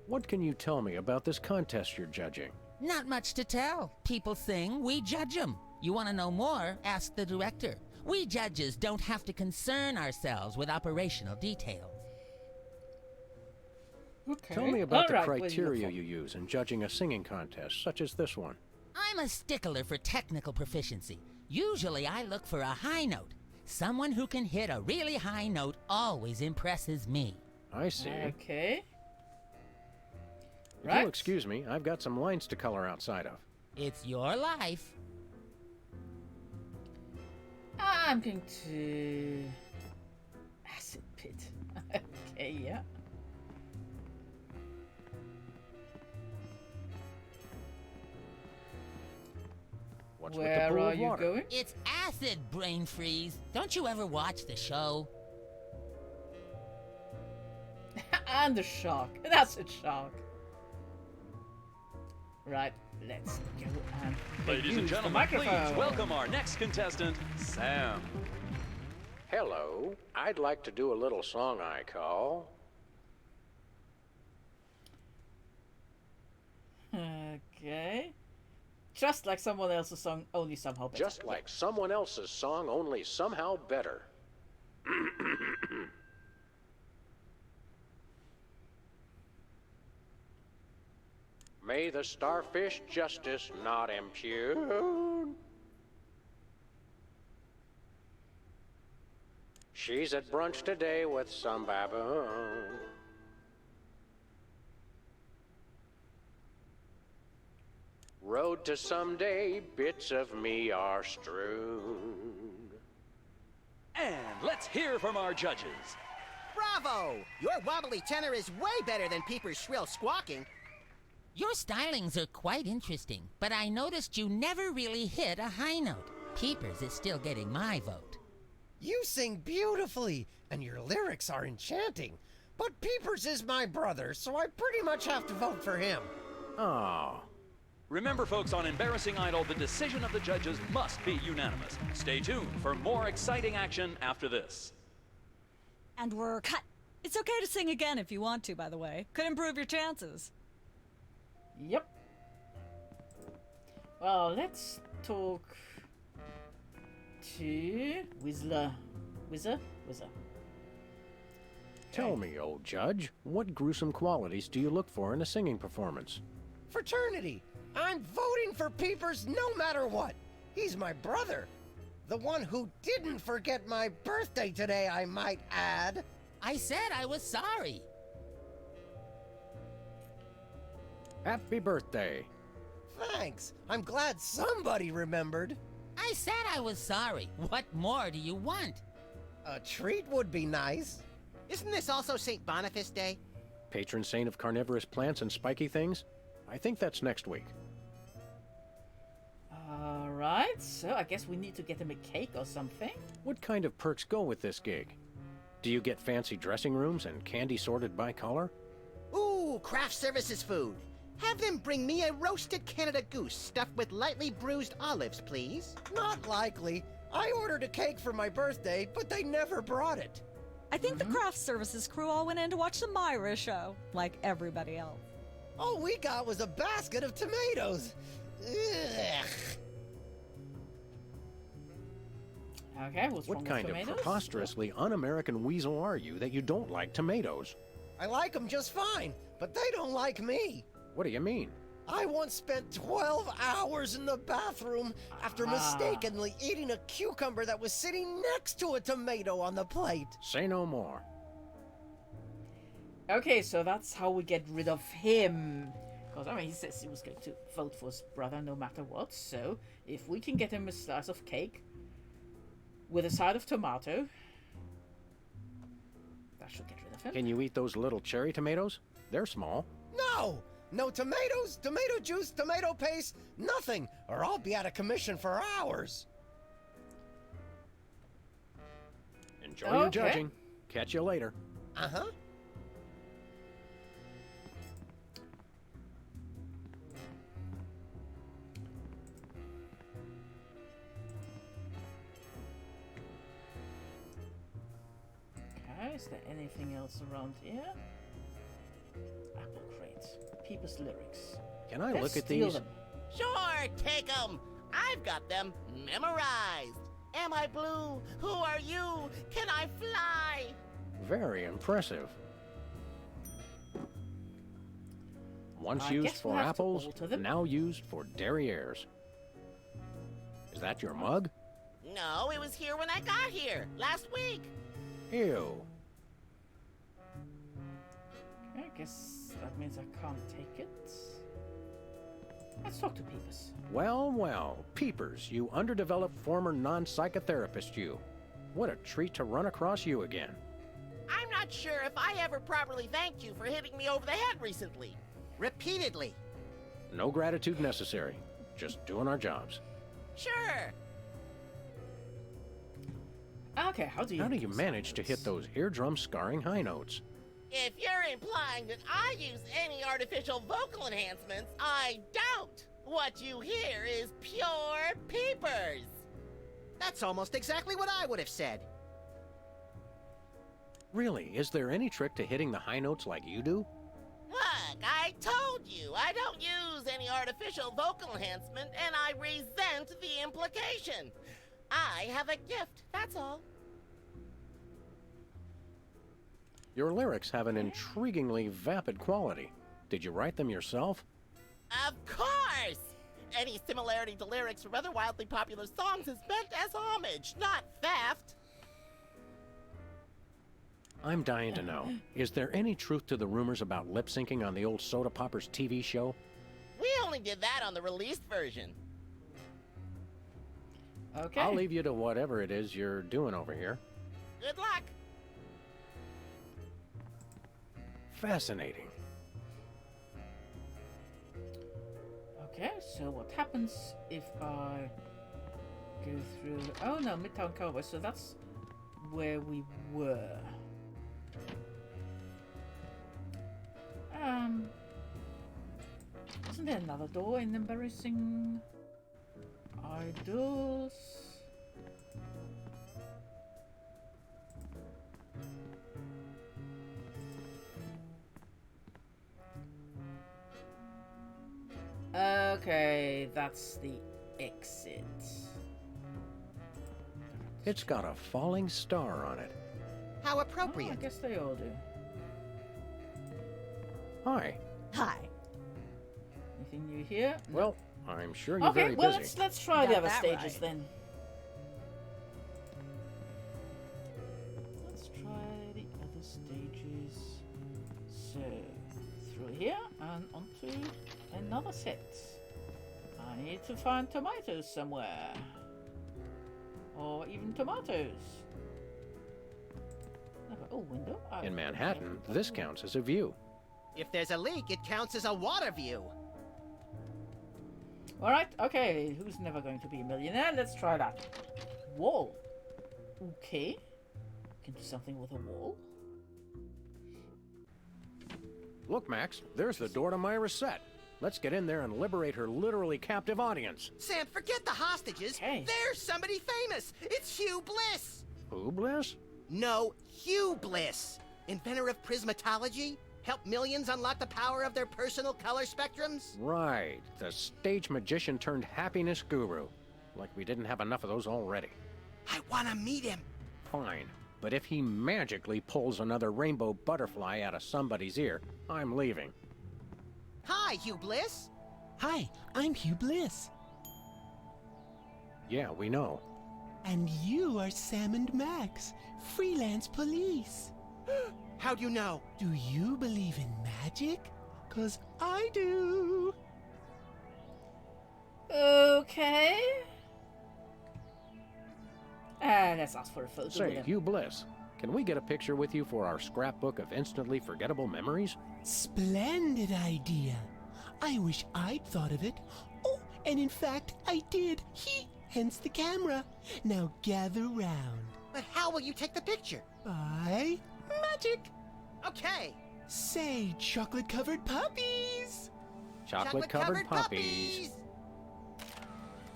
What can you tell me about this contest you're judging? Not much to tell. People sing, we judge them. You want to know more? Ask the director. We judges don't have to concern ourselves with operational details. Okay. Tell me about the criteria you use in judging a singing contest, such as this one. I'm a stickler for technical proficiency. Usually I look for a high note. Someone who can hit a really high note always impresses me. I see. Okay. If you'll excuse me, I've got some lines to color outside of. It's your life. I'm going to... Acid Pit. Okay, yeah. What's with the Where pool are of you water? going? It's acid, brain freeze. Don't you ever watch the show? And a shark. That's a shark. Right, let's go and Ladies and use the gentlemen, please microphone. welcome our next contestant, Sam. Hello. I'd like to do a little song I call... Okay. Just like someone else's song, only somehow better. Just like someone else's song, only somehow better. May the starfish justice not impugn. She's at brunch today with some baboon. Road to someday, bits of me are strewn. And let's hear from our judges. Bravo! Your wobbly tenor is way better than Peeper's shrill squawking. Your stylings are quite interesting, but I noticed you never really hit a high note. Peepers is still getting my vote. You sing beautifully, and your lyrics are enchanting. But Peepers is my brother, so I pretty much have to vote for him. Oh. Remember, folks, on Embarrassing Idol, the decision of the judges must be unanimous. Stay tuned for more exciting action after this. And we're cut. It's okay to sing again if you want to, by the way. Could improve your chances. Yep. Well, let's talk to Whistler. Whizzer? Tell me, old judge, what gruesome qualities do you look for in a singing performance? Fraternity. I'm voting for Peepers no matter what. He's my brother. The one who didn't forget my birthday today, I might add. I said I was sorry. Happy birthday. Thanks. I'm glad somebody remembered. I said I was sorry. What more do you want? A treat would be nice. Isn't this also St. Boniface Day? Patron saint of carnivorous plants and spiky things? I think that's next week. Alright, so I guess we need to get him a cake or something. What kind of perks go with this gig? Do you get fancy dressing rooms and candy sorted by color? Ooh, craft services food. Have them bring me a roasted Canada goose stuffed with lightly bruised olives, please. Not likely. I ordered a cake for my birthday, but they never brought it. I think the craft services crew all went in to watch the Myra show, like everybody else. All we got was a basket of tomatoes. Ugh. Okay, what's wrong What kind with of tomatoes? preposterously un-American weasel are you that you don't like tomatoes? I like them just fine, but they don't like me. What do you mean? I once spent 12 hours in the bathroom after mistakenly eating a cucumber that was sitting next to a tomato on the plate. Say no more. Okay, so that's how we get rid of him. Because, I mean, he says he was going to vote for his brother no matter what. So, if we can get him a slice of cake with a side of tomato, that should get rid of him. Can you eat those little cherry tomatoes? They're small. No! No tomatoes, tomato juice, tomato paste, nothing, or I'll be out of commission for hours. Enjoy your judging. Catch you later. Uh-huh. Okay, is there anything else around here? Apple crates. People's lyrics. Can I Let's look at steal these? them. Sure, take 'em. I've got them memorized. Am I blue? Who are you? Can I fly? Very impressive. Once I used guess we'll for have to apples, alter them. now used for derrieres. Is that your mug? No, it was here when I got here, last week. Ew. I guess that means I can't take it. Let's talk to Peepers. Well, well, Peepers, you underdeveloped former non-psychotherapist you. What a treat to run across you again. I'm not sure if I ever properly thanked you for hitting me over the head recently. Repeatedly. No gratitude necessary. Just doing our jobs. Sure. Okay, how do you manage to hit those eardrum scarring high notes? If you're implying that I use any artificial vocal enhancements, I don't. What you hear is pure peepers. That's almost exactly what I would have said. Really, is there any trick to hitting the high notes like you do? Look, I told you, I don't use any artificial vocal enhancement, and I resent the implication. I have a gift, that's all. Your lyrics have an intriguingly vapid quality. Did you write them yourself? Of course! Any similarity to lyrics from other wildly popular songs is meant as homage, not theft. I'm dying to know. Is there any truth to the rumors about lip syncing on the old Soda Poppers TV show? We only did that on the released version. Okay. I'll leave you to whatever it is you're doing over here. Good luck. Fascinating. Okay, so what happens if I go through... Oh no, Midtown Cowboy, so that's where we were. Isn't there another door in Embarrassing Idols? Okay, that's the exit. It's got a falling star on it. How appropriate. Oh, I guess they all do. Hi. Hi. Anything new here? Well, I'm sure you're okay, very well, busy. let's try Got the other that stages right. then. Let's try the other stages. So, through here and onto another set. I need to find tomatoes somewhere. Or even tomatoes. Oh, window. In Manhattan, this counts as a view. If there's a leak, it counts as a water view. Alright, okay. Who's never going to be a millionaire? Let's try that. Wall. Okay. Can do something with a wall. Look, Max, there's the door to Myra's set. Let's get in there and liberate her literally captive audience. Sam, forget the hostages. Hey. There's somebody famous. It's Hugh Bliss. Who, Bliss? No, Hugh Bliss. Inventor of prismatology. Helped millions unlock the power of their personal color spectrums. Right, the stage magician turned happiness guru. Like we didn't have enough of those already. I want to meet him. Fine, but if he magically pulls another rainbow butterfly out of somebody's ear, I'm leaving. Hi, Hugh Bliss. Hi, I'm Hugh Bliss. Yeah, we know. And you are Sam and Max, freelance police. How'd you know? Do you believe in magic? 'Cause I do. Okay. Let's ask for a photo with Say, him. Hugh Bliss, can we get a picture with you for our scrapbook of instantly forgettable memories? Splendid idea. I wish I'd thought of it. Oh, and in fact, I did. Hence the camera. Now gather round. But how will you take the picture? By magic. Okay. Say, chocolate-covered puppies. Chocolate-covered puppies.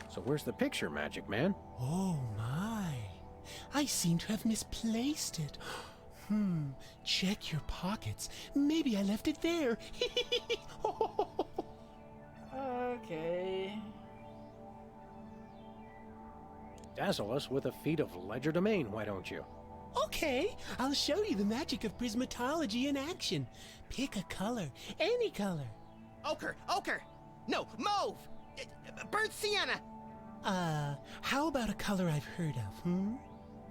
So where's the picture, Magic Man? Oh, my. I seem to have misplaced it. Check your pockets. Maybe I left it there. Okay. Dazzle us with a feat of legerdemain, why don't you? Okay, I'll show you the magic of prismatology in action. Pick a color, any color. Ochre. No, mauve. Burnt sienna. How about a color I've heard of,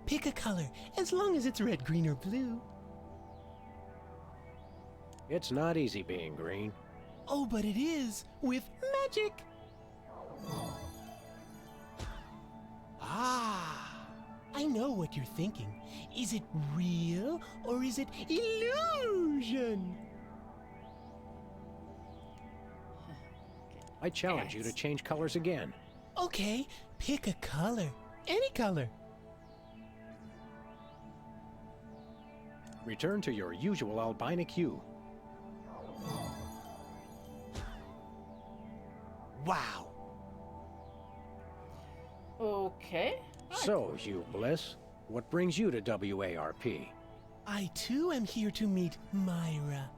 Pick a color, as long as it's red, green, or blue. It's not easy being green. Oh, but it is, with magic. I know what you're thinking. Is it real, or is it illusion? I challenge you to change colors again. Okay, Pick a color. Any color. Return to your usual albinic hue. Wow. Okay. So, Hugh Bliss, what brings you to WARP? I too am here to meet Myra.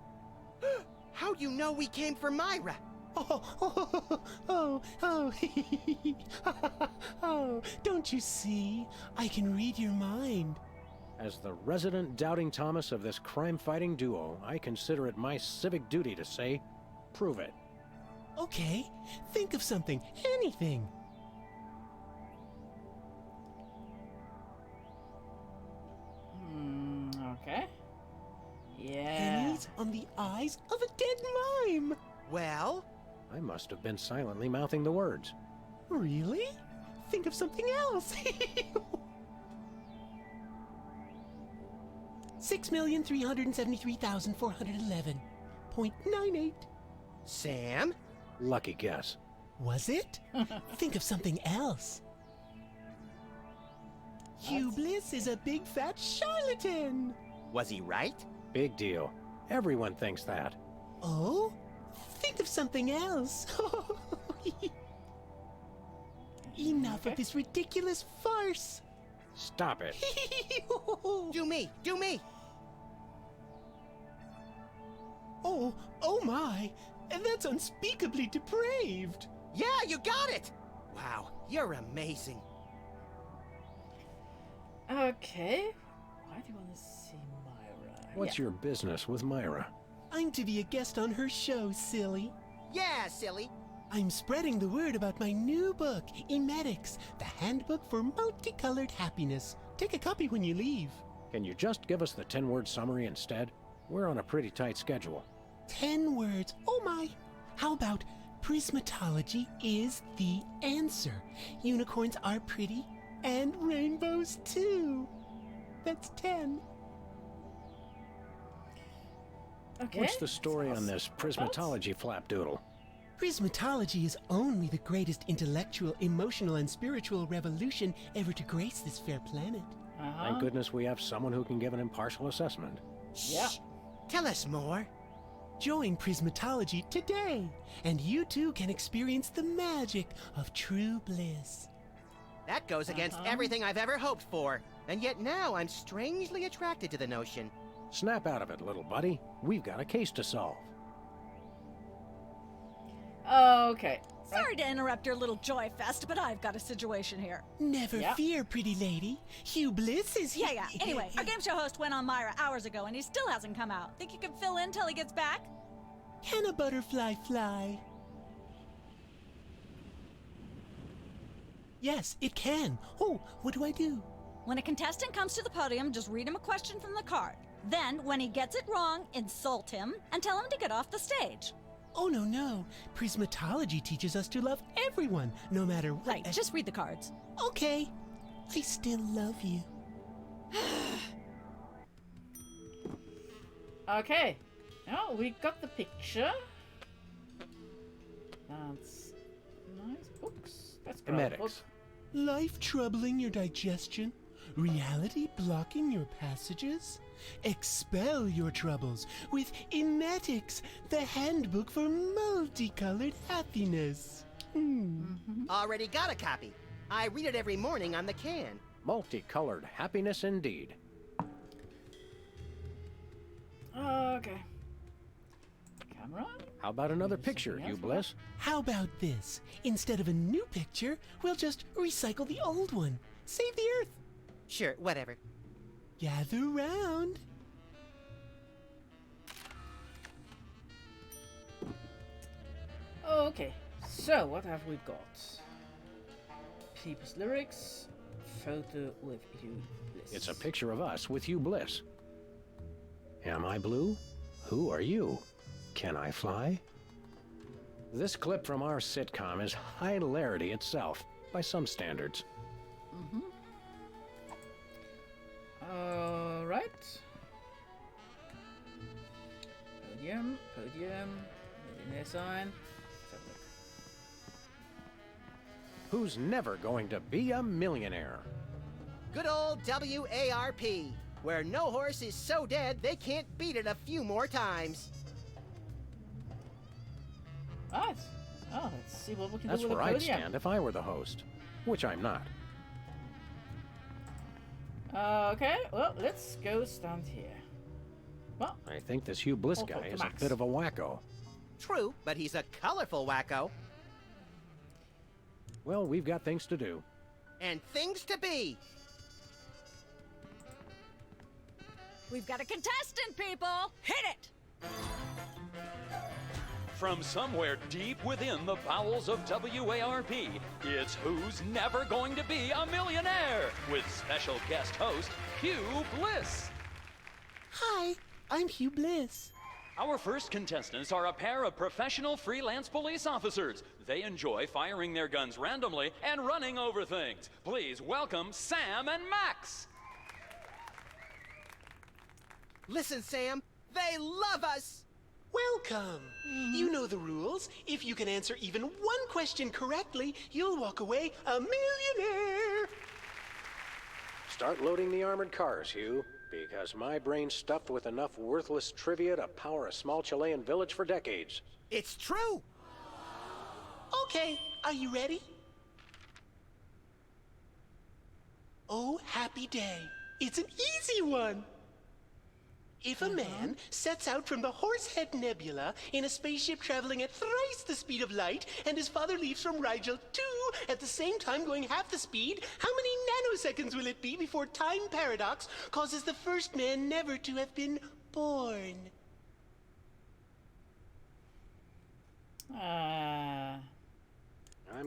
How do you know we came for Myra? Oh, don't you see? I can read your mind. As the resident doubting Thomas of this crime-fighting duo, I consider it my civic duty to say, prove it. Okay, think of something, anything. Okay. Yeah. Pennies on the eyes of a dead mime. Well? I must have been silently mouthing the words. Really? Think of something else. 6,373,411.98. Sam? Lucky guess. Was it? Think of something else. Hugh Bliss is a big fat charlatan. Was he right? Big deal. Everyone thinks that. Oh? Think of something else. Enough of this ridiculous farce. Stop it. Do me! Do me! Oh my! That's unspeakably depraved. Yeah, you got it! Wow, you're amazing. Okay. Why do you want to see Myra? What's your business with Myra? I'm to be a guest on her show, silly. Yeah, silly. I'm spreading the word about my new book, Emetics, the Handbook for Multicolored Happiness. Take a copy when you leave. Can you just give us the 10-word summary instead? We're on a pretty tight schedule. 10 words. Oh my! How about prismatology is the answer? Unicorns are pretty, and rainbows too. That's 10. Okay. What's the story on this prismatology flapdoodle? Prismatology is only the greatest intellectual, emotional, and spiritual revolution ever to grace this fair planet. Thank goodness we have someone who can give an impartial assessment. Yeah. Tell us more. Join Prismatology today, and you too can experience the magic of true bliss. That goes against everything I've ever hoped for. And yet now I'm strangely attracted to the notion. Snap out of it, little buddy. We've got a case to solve. Okay. Sorry to interrupt your little joy fest, but I've got a situation here. Never fear, pretty lady. Hugh Bliss is here. Yeah. Anyway, our game show host went on Myra hours ago, and he still hasn't come out. Think you can fill in till he gets back? Can a butterfly fly? Yes, it can. Oh, what do I do? When a contestant comes to the podium, just read him a question from the card. Then, when he gets it wrong, insult him and tell him to get off the stage. Oh, no. Prismatology teaches us to love everyone, no matter what. Right, just read the cards. Okay. I still love you. Okay. Oh, we got the picture. That's nice books. That's great. Emetics. Life troubling your digestion? Reality blocking your passages? Expel your troubles with Emetics, the handbook for multicolored happiness. Already got a copy. I read it every morning on the can. Multicolored happiness indeed. Okay. Camera? How about another picture, Hugh Bliss? How about this? Instead of a new picture, we'll just recycle the old one. Save the Earth. Sure, whatever. Gather round. Okay, so what have we got? People's lyrics, photo with Hugh Bliss. It's a picture of us with Hugh Bliss. Am I blue? Who are you? Can I fly? This clip from our sitcom is hilarity itself, by some standards. Alright. Podium, millionaire sign. Let's have who's never going to be a millionaire? Good old WARP, where no horse is so dead they can't beat it a few more times. Right. Oh, let's see what we can That's do with where the I'd podium. stand if I were the host, which I'm not. Okay, well, let's go stand here. Well, I think this Hugh Bliss I'll guy talk to is a Max. bit of a wacko. True, but he's a colorful wacko. Well, we've got things to do. And things to be. We've got a contestant, people! Hit it! From somewhere deep within the bowels of WARP, it's Who's Never Going to Be a Millionaire? With special guest host, Hugh Bliss. Hi, I'm Hugh Bliss. Our first contestants are a pair of professional freelance police officers. They enjoy firing their guns randomly and running over things. Please welcome Sam and Max. Listen, Sam, they love us! Welcome. You know the rules. If you can answer even one question correctly, you'll walk away a millionaire. Start loading the armored cars, Hugh, because my brain's stuffed with enough worthless trivia to power a small Chilean village for decades. It's true! Okay, are you ready? Oh, happy day. It's an easy one. If a man sets out from the Horsehead Nebula in a spaceship traveling at thrice the speed of light, and his father leaves from Rigel 2 at the same time going half the speed, how many nanoseconds will it be before time paradox causes the first man never to have been born? I'm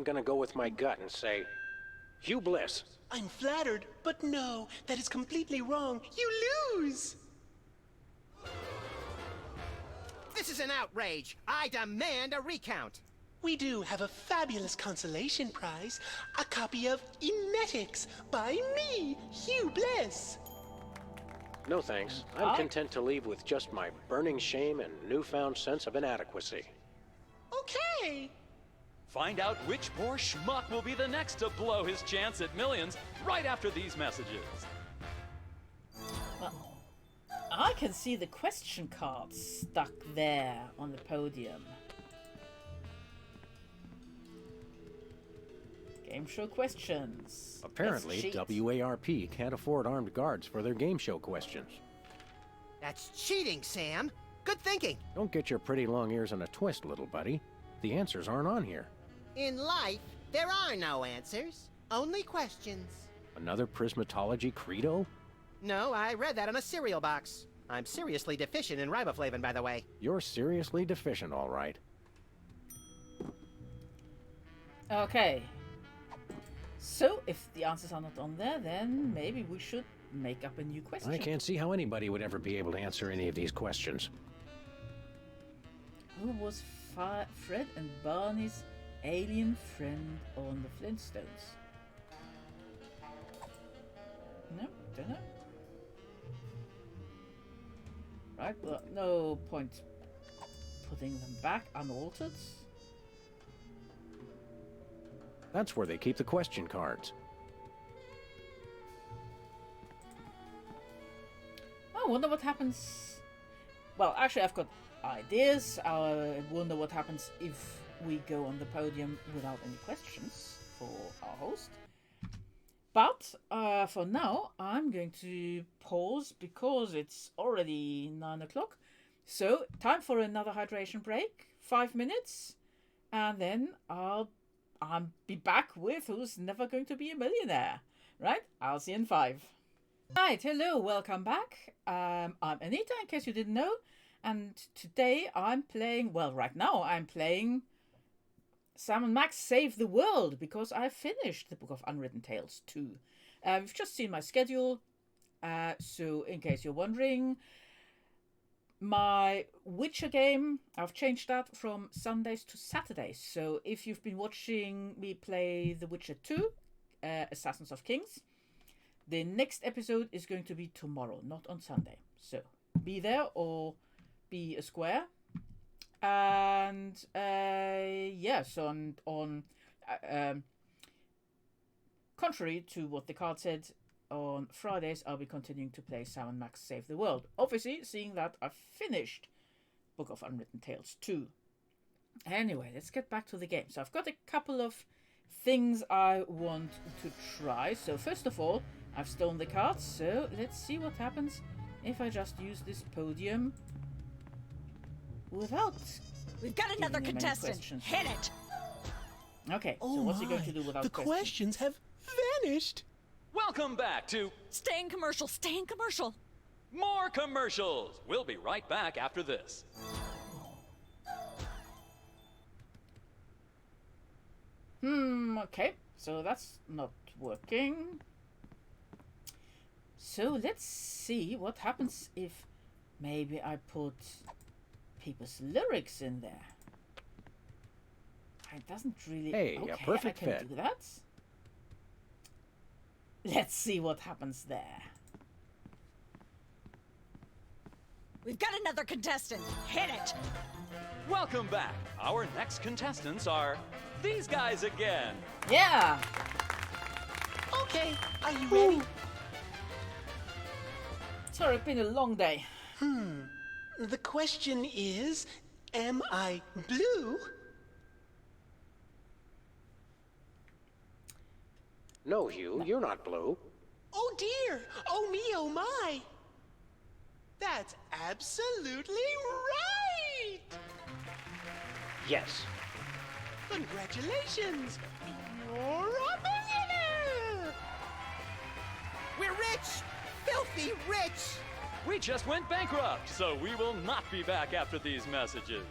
gonna go with my gut and say, Hugh Bliss. I'm flattered, but no, that is completely wrong. You lose! This is an outrage. I demand a recount. We do have a fabulous consolation prize, a copy of Emetics by me, Hugh Bliss. No thanks. I'm content to leave with just my burning shame and newfound sense of inadequacy. Okay. Find out which poor schmuck will be the next to blow his chance at millions right after these messages. I can see the question cards stuck there on the podium. Game show questions. Apparently, Let's cheat. WARP can't afford armed guards for their game show questions. That's cheating, Sam. Good thinking. Don't get your pretty long ears in a twist, little buddy. The answers aren't on here. In life, there are no answers, only questions. Another prismatology credo? No, I read that on a cereal box. I'm seriously deficient in riboflavin, by the way. You're seriously deficient, all right. Okay. So, if the answers are not on there, then maybe we should make up a new question. I can't see how anybody would ever be able to answer any of these questions. Who was Fred and Barney's alien friend on the Flintstones? No, don't know. Right, well, no point putting them back unaltered. That's where they keep the question cards. I wonder what happens. Well, actually, I've got ideas. I wonder what happens if we go on the podium without any questions for our host. But for now, I'm going to pause because it's already 9 o'clock. So, time for another hydration break. 5 minutes. And then I'll be back with Who's Never Going to Be a Millionaire. Right? I'll see you in 5. Right, hello, welcome back. I'm Anita, in case you didn't know. And today I'm playing, well, right now I'm playing Sam and Max Save the World, because I finished the Book of Unwritten Tales 2. You've just seen my schedule, so in case you're wondering, my Witcher game, I've changed that from Sundays to Saturdays. So if you've been watching me play The Witcher 2, Assassins of Kings, the next episode is going to be tomorrow, not on Sunday. So be there or be a square. And yes, on contrary to what the card said, on Fridays I'll be continuing to play Sam & Max Save the World. Obviously, seeing that I've finished Book of Unwritten Tales 2. Anyway, let's get back to the game. So I've got a couple of things I want to try. So first of all, I've stolen the cards, so let's see what happens if I just use this podium without... We've got another contestant. Hit it! Okay, so Oh what's he my, going to do without the questions have vanished. Welcome back to Stay in commercial, stay in commercial. more commercials. We'll be right back after this. Okay, so that's not working. So let's see what happens if maybe I put people's lyrics in there. It doesn't really... Hey, okay, a perfect I can fit. do that. Let's see what happens there. We've got another contestant. Hit it! Welcome back. Our next contestants are these guys again. Yeah! Okay, are you ready? Sorry, it's been a long day. The question is, am I blue? No, Hugh, you're not blue. Oh dear! Oh me, oh my! That's absolutely right! Yes. Congratulations! You're a millionaire! We're rich! Filthy rich! We just went bankrupt, so we will not be back after these messages.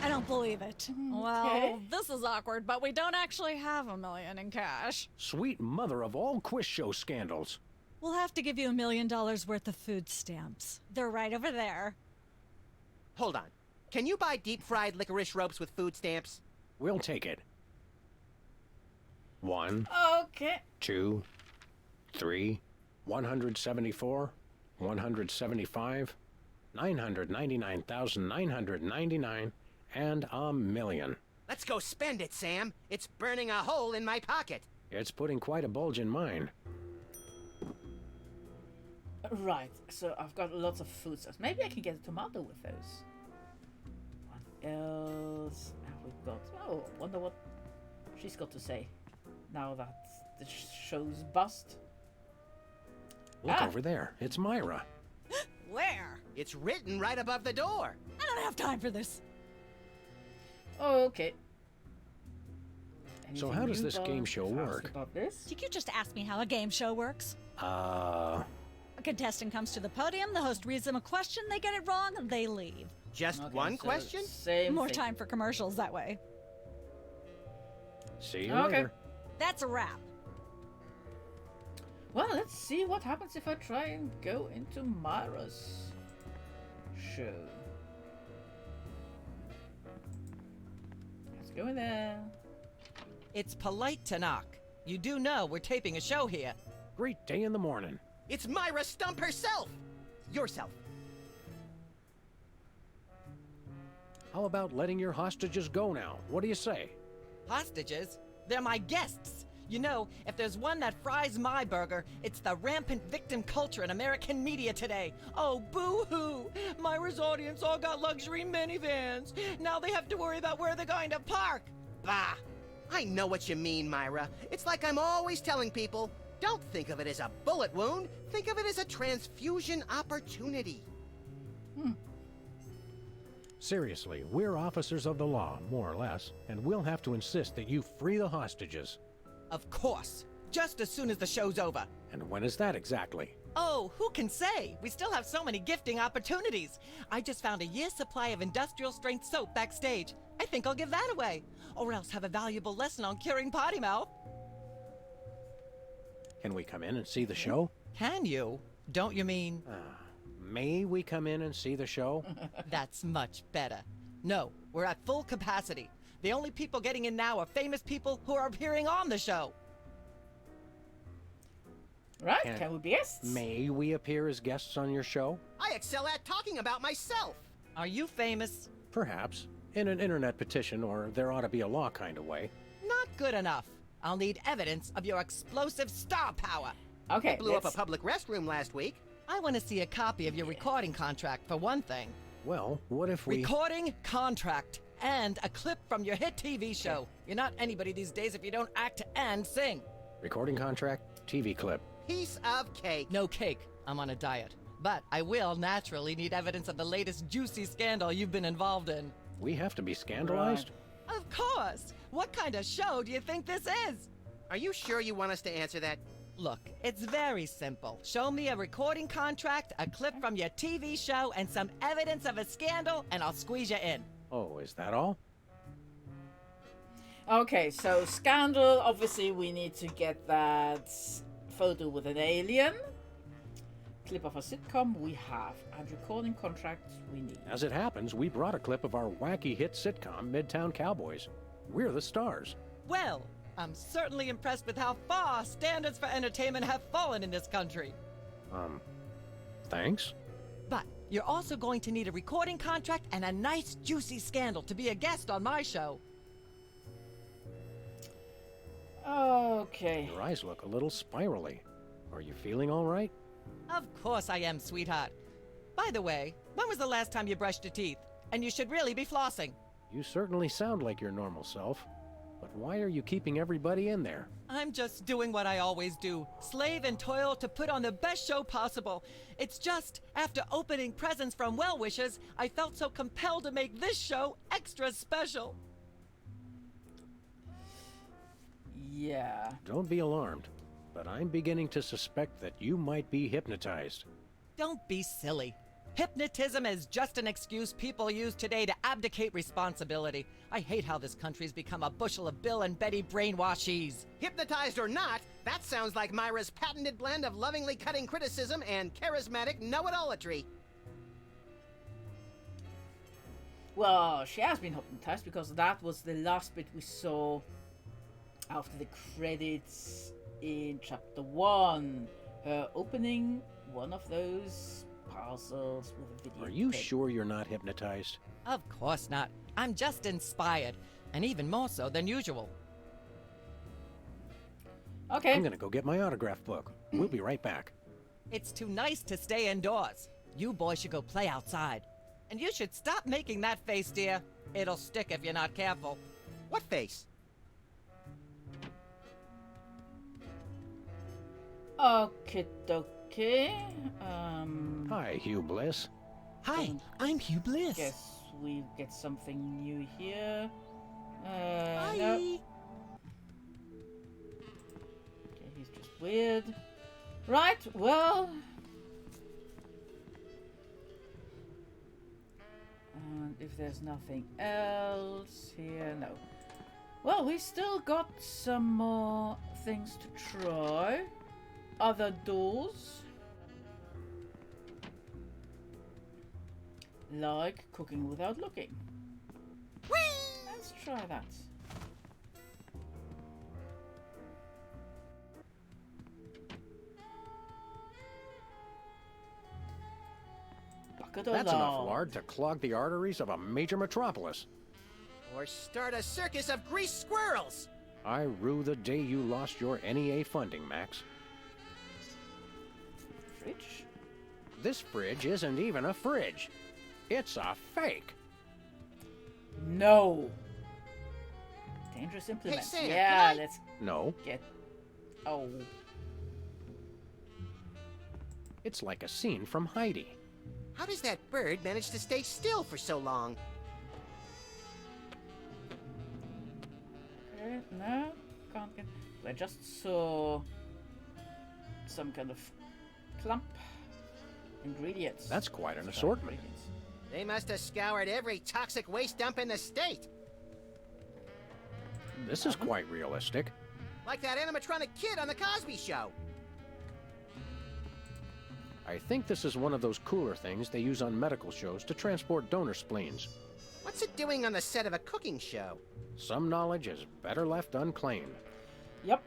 I don't believe it. Well, this is awkward, but we don't actually have $1 million in cash. Sweet mother of all quiz show scandals. We'll have to give you $1 million worth of food stamps. They're right over there. Hold on. Can you buy deep-fried licorice ropes with food stamps? We'll take it. 1, Okay. 2, 3, 174, 175, 999,999, and $1 million. Let's go spend it, Sam. It's burning a hole in my pocket. It's putting quite a bulge in mine. Right, so I've got lots of food stuff. Maybe I can get a tomato with those. What else have we got? Oh, wonder what she's got to say now that the show's bust. Look over there. It's Myra. Where? It's written right above the door. I don't have time for this. Oh, okay. So how does this game show work? About this? Did you just ask me how a game show works? Uh... A contestant comes to the podium, the host reads them a question, they get it wrong, and they leave. Just Okay, one so question? Same More thing. time for commercials that way. See you Okay. later. That's a wrap. Well, let's see what happens if I try and go into Myra's show. Let's go in there. It's polite to knock. You do know we're taping a show here. Great day in the morning. It's Myra Stump herself! Yourself. How about letting your hostages go now? What do you say? Hostages? They're my guests. You know, if there's one that fries my burger, it's the rampant victim culture in American media today. Oh, boo-hoo! Myra's audience all got luxury minivans. Now they have to worry about where they're going to park. Bah! I know what you mean, Myra. It's like I'm always telling people, don't think of it as a bullet wound. Think of it as a transfusion opportunity. Seriously, we're officers of the law, more or less, and we'll have to insist that you free the hostages. Of course. Just as soon as the show's over. And when is that exactly? Oh, who can say? We still have so many gifting opportunities. I just found a year's supply of industrial strength soap backstage. I think I'll give that away. Or else have a valuable lesson on curing potty mouth. Can we come in and see the show? Can you? Don't you mean? May we come in and see the show? That's much better. No, we're at full capacity. The only people getting in now are famous people who are appearing on the show. Right, can we be guests? May we appear as guests on your show? I excel at talking about myself. Are you famous? Perhaps. In an internet petition, or there ought to be a law kind of way. Not good enough. I'll need evidence of your explosive star power. Okay, Blew up a public restroom last week. I want to see a copy of your recording contract, for one thing. Well, what if we... Recording contract and a clip from your hit TV show. You're not anybody these days if you don't act and sing. Recording contract, TV clip. Piece of cake. No cake. I'm on a diet. But I will naturally need evidence of the latest juicy scandal you've been involved in. We have to be scandalized? Of course! What kind of show do you think this is? Are you sure you want us to answer that? Look, it's very simple. Show me a recording contract, a clip from your TV show, and some evidence of a scandal, and I'll squeeze you in. Oh, is that all? Okay, so scandal. Obviously, we need to get that photo with an alien. Clip of a sitcom we have, and recording contracts we need. As it happens, we brought a clip of our wacky hit sitcom, Midtown Cowboys. We're the stars. Well, I'm certainly impressed with how far standards for entertainment have fallen in this country. Thanks? But you're also going to need a recording contract and a nice juicy scandal to be a guest on my show. Okay. Your eyes look a little spirally. Are you feeling all right? Of course I am, sweetheart. By the way, when was the last time you brushed your teeth? And you should really be flossing. You certainly sound like your normal self. But why are you keeping everybody in there? I'm just doing what I always do. Slave and toil to put on the best show possible. It's just, after opening presents from well-wishers, I felt so compelled to make this show extra special. Yeah. Don't be alarmed, but I'm beginning to suspect that you might be hypnotized. Don't be silly. Hypnotism is just an excuse people use today to abdicate responsibility. I hate how this country's become a bushel of Bill and Betty brainwashies. Hypnotized or not, that sounds like Myra's patented blend of lovingly cutting criticism and charismatic know-it-allatry. Well, she has been hypnotized because that was the last bit we saw after the credits in Chapter 1. Her opening one of those parcels with a video. Are you tape. sure you're not hypnotized? Of course not. I'm just inspired, and even more so than usual. Okay. I'm gonna go get my autograph book. We'll be right back. It's too nice to stay indoors. You boys should go play outside. And you should stop making that face, dear. It'll stick if you're not careful. What face? Okay, okay. Hi, Hugh Bliss. Hi, I'm Hugh Bliss. Guess we get something new here. Hi. No. Okay, he's just weird. Right, well. And if there's nothing else here, no. Well, we still got some more things to try. Other doors. Like cooking without looking. Whee! Let's try that. Bucket of That's enough lard. lard to clog the arteries of a major metropolis. Or start a circus of greased squirrels! I rue the day you lost your NEA funding, Max. Fridge? This fridge isn't even a fridge. It's a fake. No. Dangerous implements. Sam, yeah, can I- let's No, get. Oh. it's like a scene from Heidi. How does that bird manage to stay still for so long? Okay, no, can't get. I just saw some kind of clump ingredients. That's quite an assortment. Ingredients. They must have scoured every toxic waste dump in the state. This is quite realistic. Like that animatronic kid on The Cosby Show. I think this is one of those cooler things they use on medical shows to transport donor spleens. What's it doing on the set of a cooking show? Some knowledge is better left unclaimed. Yep.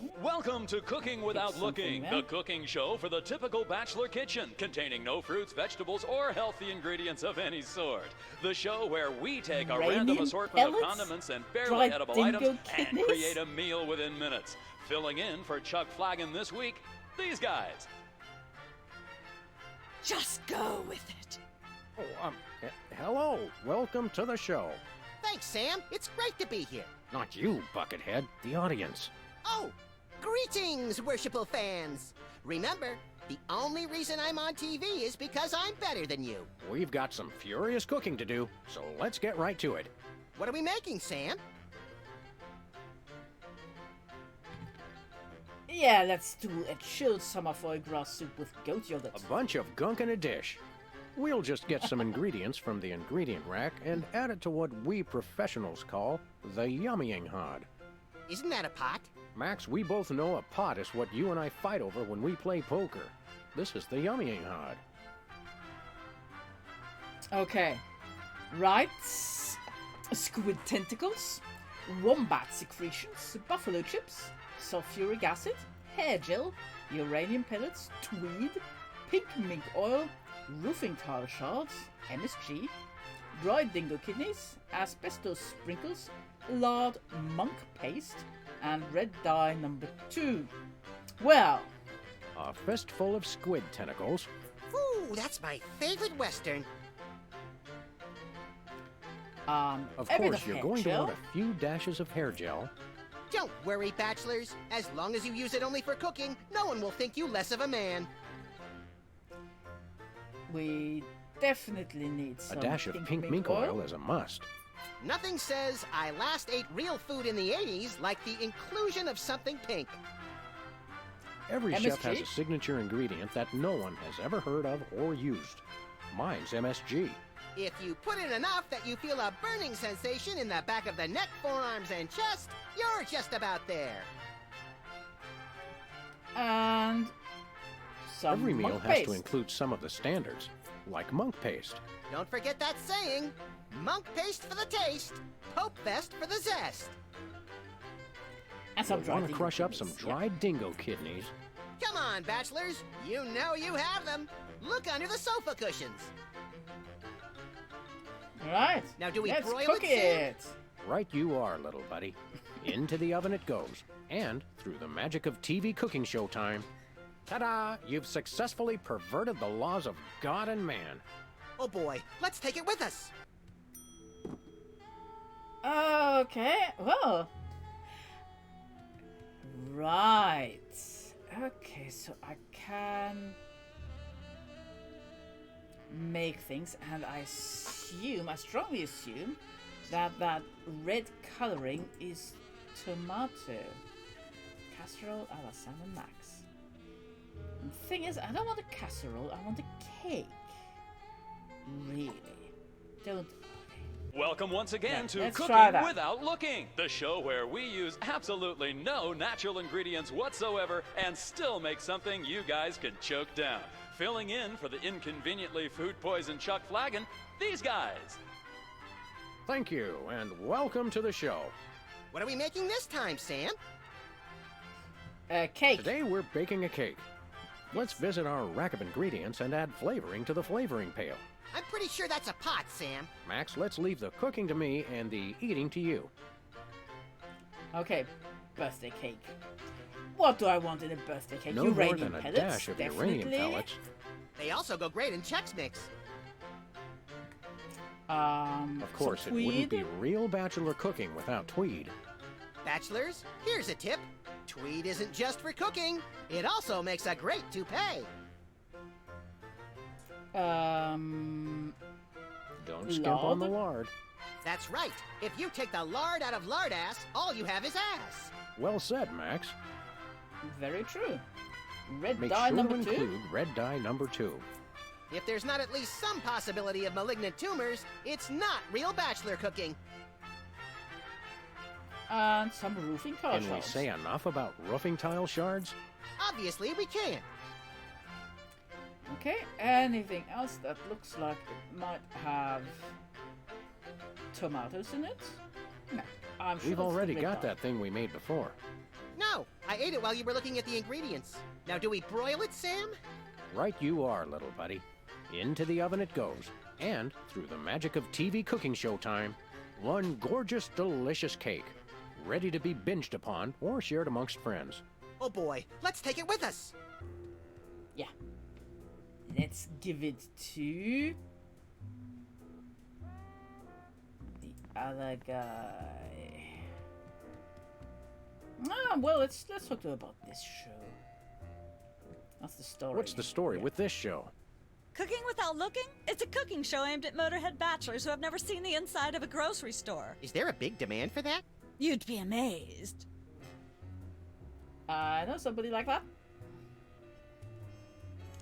Okay. Welcome to Cooking Without something Looking, there. the cooking show for the typical bachelor kitchen, containing no fruits, vegetables, or healthy ingredients of any sort. The show where we take a random Raining assortment of pellets? condiments and barely Dried edible dingo items kidneys? and create a meal within minutes. Filling in for Chuck Flagon this week, these guys. Just go with it. Oh, hello. Welcome to the show. Thanks, Sam. It's great to be here. Not you, Buckethead. The audience. Oh, greetings, worshipful fans. Remember, the only reason I'm on TV is because I'm better than you. We've got some furious cooking to do, so let's get right to it. What are we making, Sam? Yeah, let's do a chilled summer foie gras soup with goat yogurt. A bunch of gunk in a dish. We'll just get some ingredients from the ingredient rack and add it to what we professionals call the yummying hod. Isn't that a pot? Max, we both know a pot is what you and I fight over when we play poker. This is the yummying hod. Okay. Right. Squid tentacles, wombat secretions, buffalo chips, sulfuric acid, hair gel, uranium pellets, tweed, pink mink oil, roofing tile shards, MSG, dried dingo kidneys, asbestos sprinkles, lard monk paste, and red dye number 2. Well, A fistful of squid tentacles. Ooh, that's my favorite Western. Of a bit course, of you're hair going to gel. want a few dashes of hair gel. Don't worry, bachelors. As long as you use it only for cooking, no one will think you less of a man. we definitely need A some dash of pink mink oil is a must. Nothing says I last ate real food in the 80s like the inclusion of something pink. Every chef has MSG? a signature ingredient that no one has ever heard of or used. Mine's MSG. If you put in enough that you feel a burning sensation in the back of the neck, forearms, and chest, you're just about there. And some Every meal monk has paste. to include some of the standards, like monk paste. Don't forget that saying, monk paste for the taste, Pope Fest for the zest. And some You'll dried want to dingo crush up some kidneys, dried dingo kidneys. Come on, bachelors, you know you have them. Look under the sofa cushions. All right. Now do we Let's broil cook it, Sam? Right you are, little buddy. Into the oven it goes. And through the magic of TV cooking show time, ta-da! You've successfully perverted the laws of God and man. Oh boy, let's take it with us. Okay, well. Right. Okay, so I can make things, and I strongly assume that red coloring is tomato. Casserole a la Sam and Max. And the thing is, I don't want a casserole, I want a cake. Really. Don't. Welcome once again Yeah, to let's try Cooking that. Without Looking, the show where we use absolutely no natural ingredients whatsoever and still make something you guys can choke down. Filling in for the inconveniently food-poisoned Chuck Flagon, these guys. Thank you, and welcome to the show. What are we making this time, Sam? Cake. Today we're baking a cake. Let's visit our rack of ingredients and add flavoring to the flavoring pail. I'm pretty sure that's a pot, Sam. Max, let's leave the cooking to me and the eating to you. Okay, birthday cake. What do I want in a birthday cake? No more uranium than a pellets, dash of uranium definitely. pellets. They also go great in Chex Mix. Of course, it some wouldn't be tweed. real bachelor cooking without tweed. Bachelors, here's a tip. Tweed isn't just for cooking. It also makes a great toupee. Don't skimp on the lard. That's right. If you take the lard out of lard ass, all you have is ass. Well said, Max. Very true. Red Make dye sure number to 2. include red dye number 2. If there's not at least some possibility of malignant tumors, it's not real bachelor cooking. And some roofing tile Can we shards. say enough about roofing tile shards? Obviously, we can't. Okay, anything else that looks like it might have tomatoes in it? No, I'm sure We've it's the already red got dye. that thing we made before. No, I ate it while you were looking at the ingredients. Now, do we broil it, Sam? Right you are, little buddy. Into the oven it goes. And, through the magic of TV cooking show time, one gorgeous, delicious cake, ready to be binged upon or shared amongst friends. Oh boy, let's take it with us. Yeah. Let's give it to the other guy. Well, let's talk to her about this show. That's the story. What's the story with this show? Cooking Without Looking? It's a cooking show aimed at Motorhead bachelors who have never seen the inside of a grocery store. Is there a big demand for that? You'd be amazed. I know somebody like that.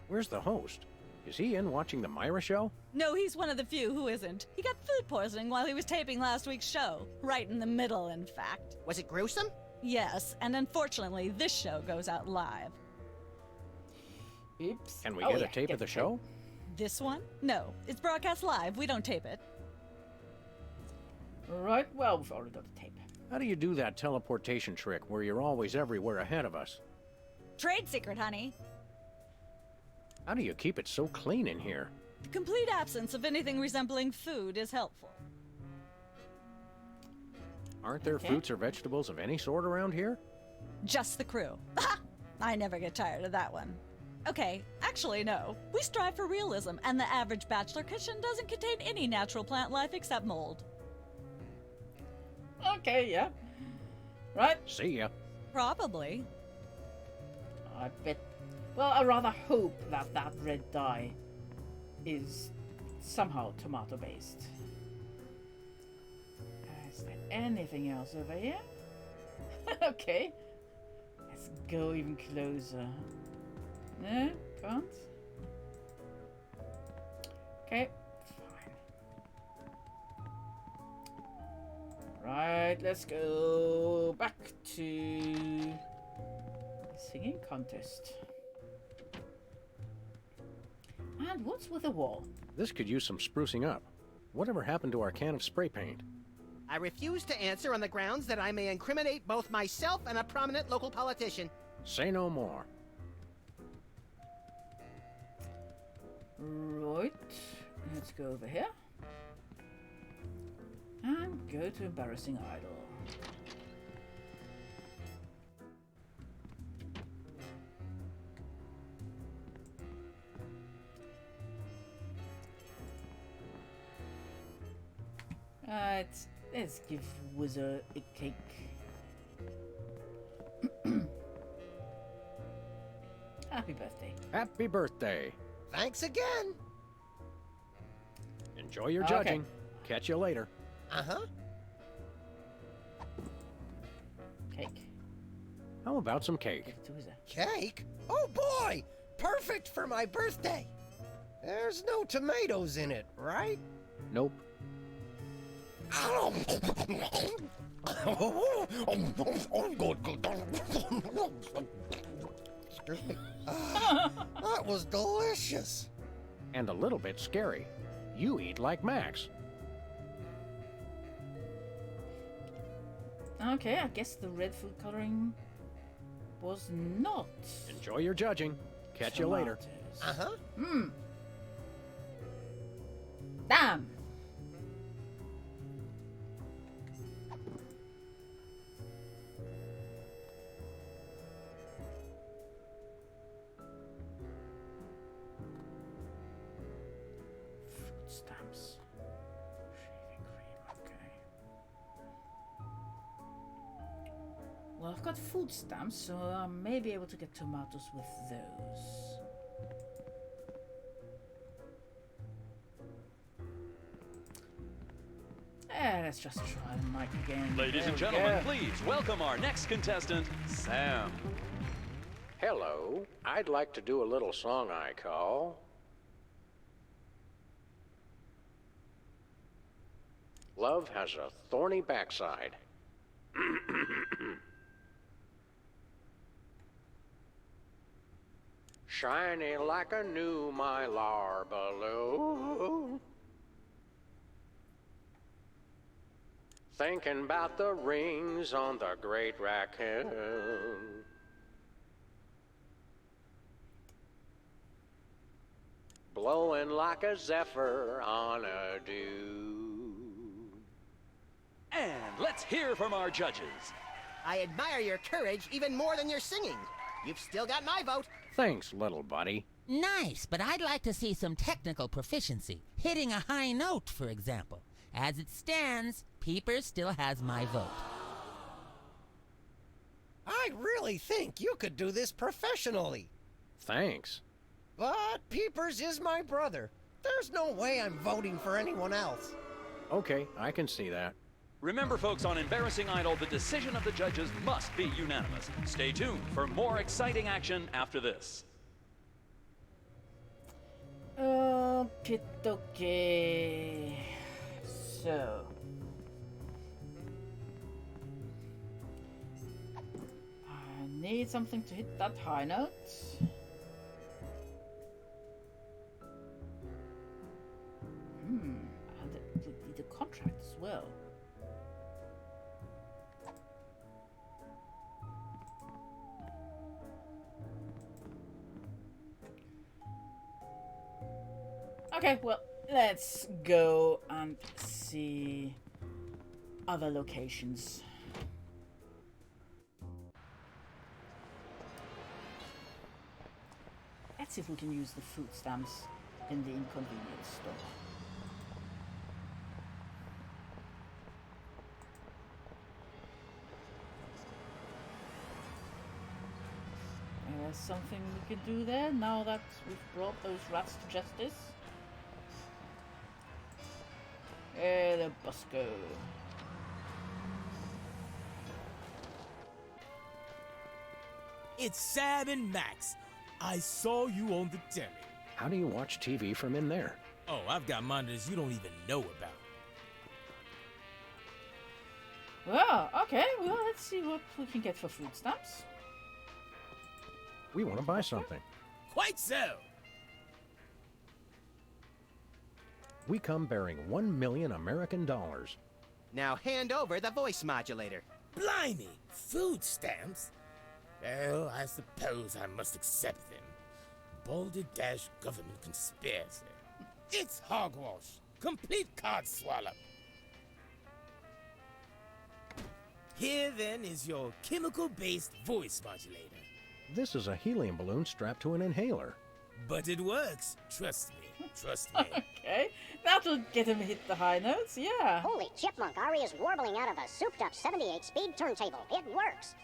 Where's the host? Is he in watching the Myra show? No, he's one of the few who isn't. He got food poisoning while he was taping last week's show. Right in the middle, in fact. Was it gruesome? Yes, and unfortunately, this show goes out live. Oops. Can we get a tape of the show? This one? No, it's broadcast live. We don't tape it. Right, well, we've already got the tape. How do you do that teleportation trick where you're always everywhere ahead of us? Trade secret, honey. How do you keep it so clean in here? The complete absence of anything resembling food is helpful. Aren't there fruits or vegetables of any sort around here? Just the crew. I never get tired of that one. Okay, actually, no. We strive for realism, and the average bachelor kitchen doesn't contain any natural plant life except mold. Okay, yeah. Right? See ya. Probably. I bet. Well, I rather hope that that red dye is somehow tomato-based. Is there anything else over here? Okay. Let's go even closer. No, can't. Okay, fine. Right, let's go back to the singing contest. And what's with the wall? This could use some sprucing up. Whatever happened to our can of spray paint? I refuse to answer on the grounds that I may incriminate both myself and a prominent local politician. Say no more. Right, let's go over here. And go to Embarrassing Idol. Let's give Wizard a cake. Happy birthday. Happy birthday. Thanks again. Enjoy your judging. Catch you later. Uh-huh. Cake. How about some cake? Cake? Oh boy! Perfect for my birthday. There's no tomatoes in it, right? Nope. Excuse me. That was delicious. And a little bit scary. You eat like Max. Okay, I guess the red food coloring was not. Enjoy your judging. Catch you later. Uh-huh. Damn. Fruit stamps. Shaving cream, okay. Well, I've got food stamps, so I may be able to get tomatoes with those. Let's just try the mic again. Ladies and gentlemen, please welcome our next contestant, Sam. Hello. I'd like to do a little song I call Love Has a Thorny Backside. Shiny like a new Mylar balloon. Thinking about the rings on the great raccoon. Blowing like a zephyr on a dune. And let's hear from our judges. I admire your courage even more than your singing. You've still got my vote. Thanks, little buddy. Nice, but I'd like to see some technical proficiency. Hitting a high note, for example. As it stands, Peepers still has my vote. I really think you could do this professionally. Thanks. But Peepers is my brother. There's no way I'm voting for anyone else. Okay, I can see that. Remember, folks, on Embarrassing Idol, the decision of the judges must be unanimous. Stay tuned for more exciting action after this. Okay, okay. So. I need something to hit that high note. And the contract as well. Okay, well, let's go and see other locations. Let's see if we can use the food stamps in the inconvenience store. There's something we can do there now that we've brought those rats to justice. The Busco. It's Sam and Max. I saw you on the telly. How do you watch TV from in there? Oh, I've got monitors you don't even know about. Well, okay, well, let's see what we can get for food stamps. We want to buy something. Quite so. We come bearing 1 million American dollars. Now hand over the voice modulator. Blimey, food stamps? Well, I suppose I must accept them. Balderdash government conspiracy. It's hogwash. Complete card swallow. Here then is your chemical-based voice modulator. This is a helium balloon strapped to an inhaler. But it works. Trust me. Trust me. Okay, that'll get him hit the high notes, yeah. Holy chipmunk, Ari is warbling out of a souped-up 78-speed turntable. It works.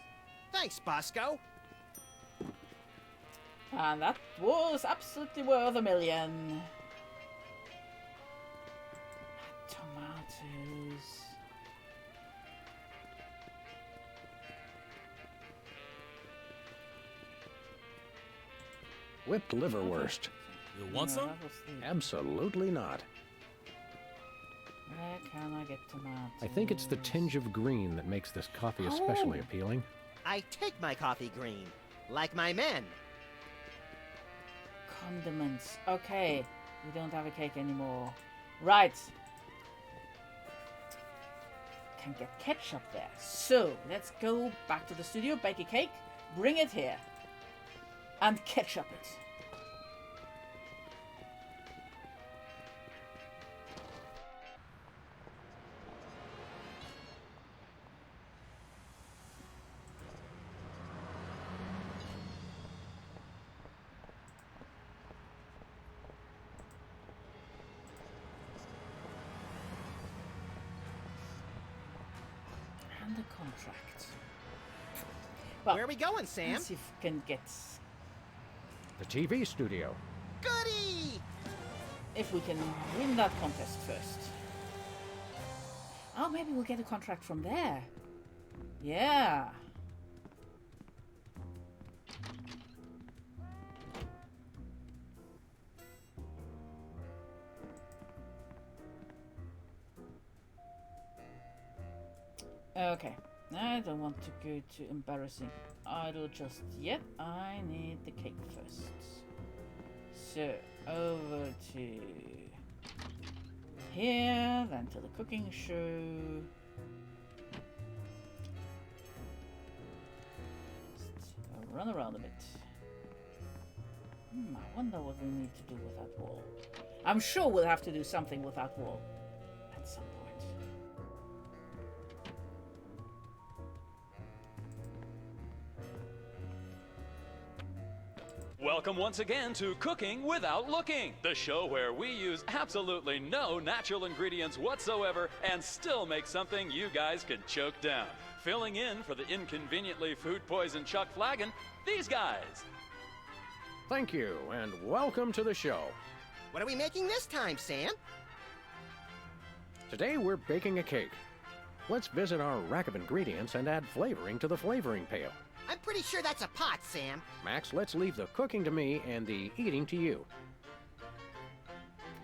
Thanks, Bosco. And that was absolutely worth $1 million. Tomatoes. Whipped liverwurst. You want some? Absolutely not. Where can I get tomatoes? I think it's the tinge of green that makes this coffee especially appealing. I take my coffee green, like my men. Condiments. Okay, we don't have a cake anymore. Right. Can get ketchup there. So, let's go back to the studio, bake a cake, bring it here, and ketchup it. And the contract. Well, where are we going, Sam? Let's see if we can get the TV studio. Goody! If we can win that contest first. Oh, maybe we'll get a contract from there. Yeah. Okay, I don't want to go to Embarrassing Idol just yet. I need the cake first. So, over to here, then to the cooking show. run around a bit. I wonder what we need to do with that wall. I'm sure we'll have to do something with that wall at some point. Welcome once again to Cooking Without Looking, the show where we use absolutely no natural ingredients whatsoever and still make something you guys can choke down. Filling in for the inconveniently food-poisoned Chuck Flagon, these guys. Thank you, and welcome to the show. What are we making this time, Sam? Today we're baking a cake. Let's visit our rack of ingredients and add flavoring to the flavoring pail. I'm pretty sure that's a pot, Sam. Max, let's leave the cooking to me and the eating to you.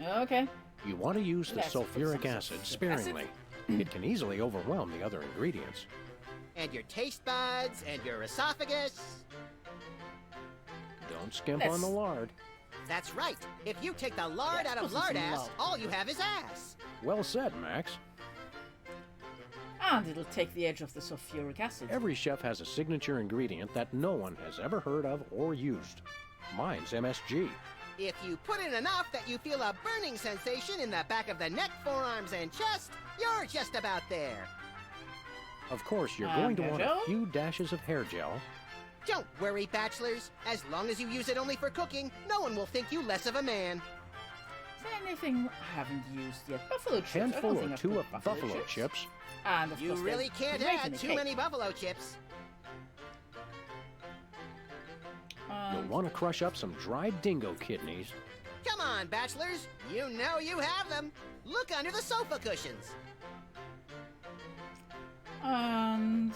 Okay. You want to use the Let's put sulfuric some acid sulfuric sparingly. It can easily overwhelm the other ingredients. And your taste buds, and your esophagus. Don't skimp on the lard. That's right. If you take the lard out of put some lard ass, lard. all you have is ass. Well said, Max. And it'll take the edge off the sulfuric acid. Every chef has a signature ingredient that no one has ever heard of or used. Mine's MSG. If you put in enough that you feel a burning sensation in the back of the neck, forearms, and chest, you're just about there. Of course, you're going to hair want gel? a few dashes of hair gel. Don't worry, bachelors. As long as you use it only for cooking, no one will think you less of a man. Is there anything I haven't used yet? Buffalo chips. I don't Handful think or I've two put of buffalo chips. And of You course, really there's can't raisin add in too cake. many buffalo chips. You'll want to crush up some dried dingo kidneys. Come on, bachelors. You know you have them. Look under the sofa cushions. And...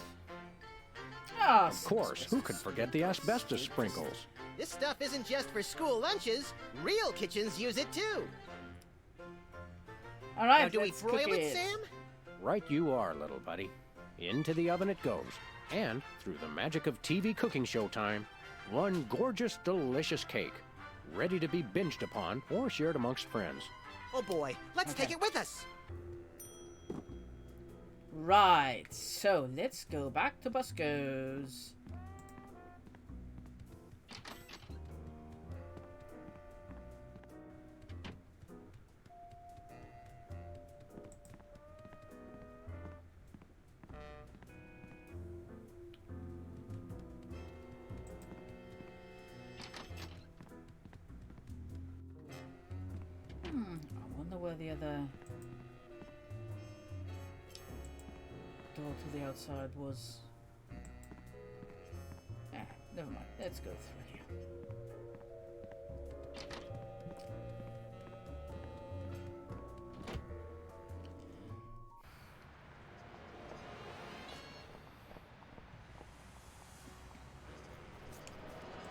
Of course, who could forget the asbestos sprinkles? This stuff isn't just for school lunches. Real kitchens use it too. All right, Now, do we let's broil cook it, Sam? Right you are, little buddy. Into the oven it goes. And, through the magic of TV cooking show time, one gorgeous, delicious cake. Ready to be binged upon or shared amongst friends. Oh boy, let's take it with us. Right, so let's go back to Busco's. I wonder where the other door to the outside was. Never mind. Let's go through here.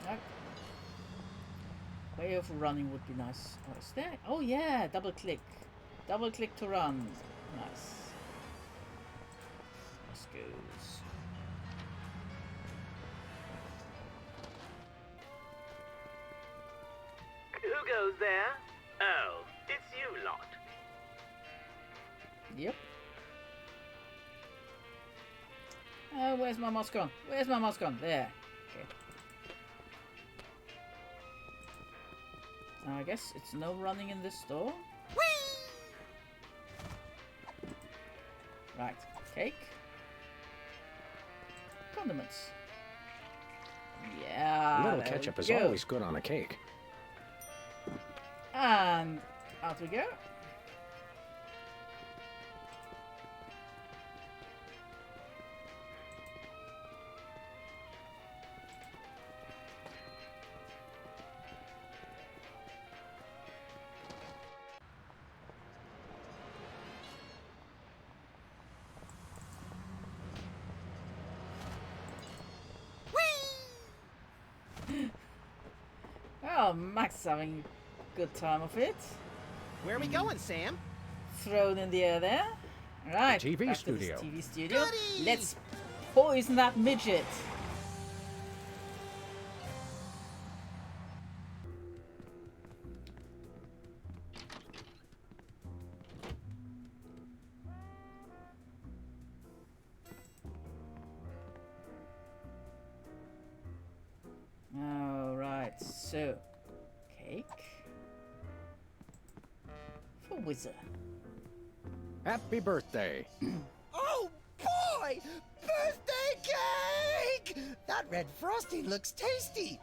Nope. Way of running would be nice. Oh, is there? Oh yeah, double click. Double click to run. Nice. Let's go. Who goes there? Oh, it's you lot. Yep. Where's my mouse gone? Where's my mouse gone? There. Okay. Now I guess it's no running in this store. Right. Cake. Condiments. Yeah. A little there ketchup we is go. always good on a cake. And out we go. Oh, Max is having a good time of it. Where are we going, Sam? Thrown in the air there. Right. The TV back studio. To this TV studio. Goody! Let's poison that midget. So, cake for Wizard. Happy birthday. Oh boy! Birthday cake! That red frosting looks tasty.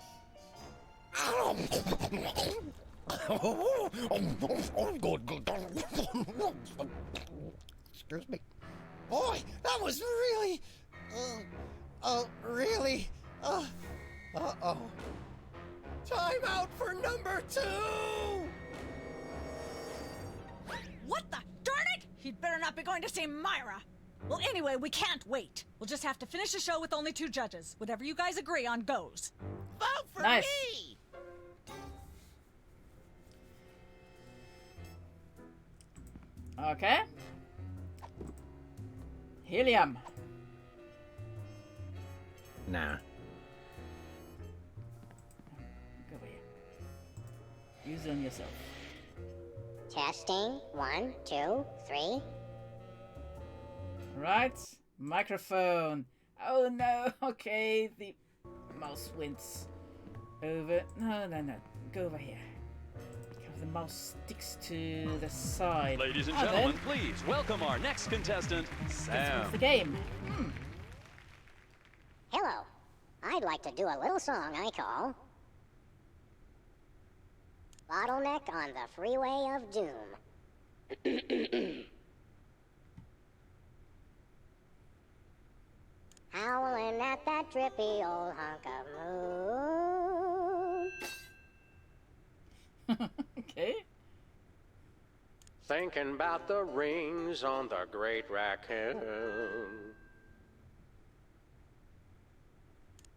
Excuse me. Boy, that was really... really... uh-oh. Time out for number 2! What the? Darn it! He'd better not be going to see Myra. Well, anyway, we can't wait. We'll just have to finish the show with only 2 judges. Whatever you guys agree on goes. Vote for Nice. me! Okay. Helium. Nah. Go over here. Use them yourself. Testing. 1, 2, 3. Right. Microphone. Oh no. Okay. The mouse wins. Over. No. Go over here. The mouse sticks to the side. Ladies and Oh, gentlemen, then. please welcome our next contestant, Sam. It's the game. Hello. I'd like to do a little song I call Bottleneck on the Freeway of Doom. Howling at that drippy old hunk of moon. Okay. Thinking about the rings on the great raccoon.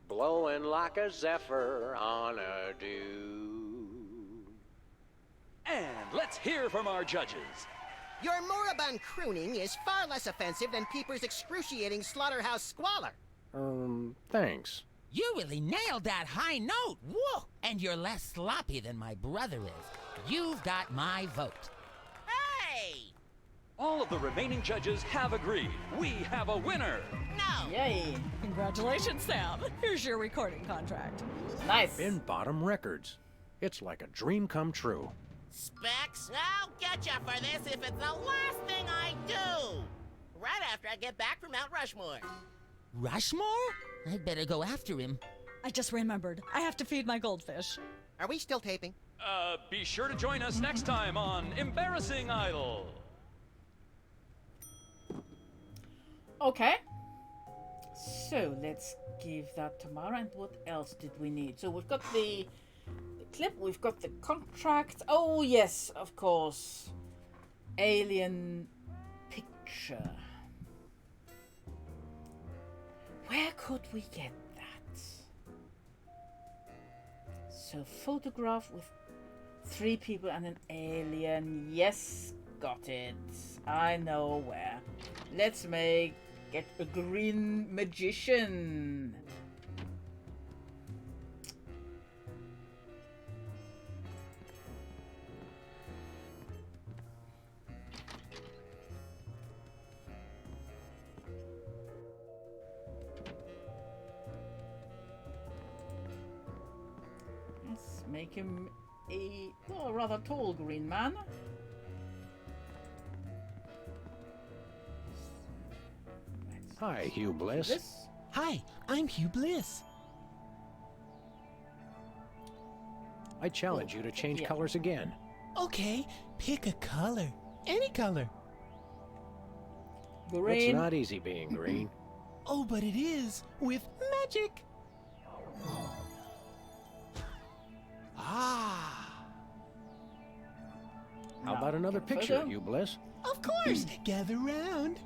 Blowing like a zephyr on a dew. And let's hear from our judges. Your moribund crooning is far less offensive than Peeper's excruciating slaughterhouse squalor. Thanks. You really nailed that high note. Whoa! And you're less sloppy than my brother is. You've got my vote. Hey! All of the remaining judges have agreed. We have a winner. No! Yay. Congratulations, Sam. Here's your recording contract. Nice. In Bottom Records. It's like a dream come true. Specs, I'll get you for this if it's the last thing I do! Right after I get back from Mount Rushmore. Rushmore? I'd better go after him. I just remembered. I have to feed my goldfish. Are we still taping? Be sure to join us next time on Embarrassing Idol. Okay. So let's give that to Mara. And what else did we need? So we've got the clip, we've got the contract. Oh yes, of course. Alien picture. Where could we get that? So photograph with 3 people and an alien. Yes, got it. I know where. Let's get a green magician. Let's make him a rather tall green man. Hi, Hugh Bliss. This? Hi, I'm Hugh Bliss. I challenge you to change colors again. Okay, pick a color. Any color. Green. It's not easy being green. Oh, but it is with magic. Ah. How about another picture, photo? Hugh Bliss? Of course. Gather round.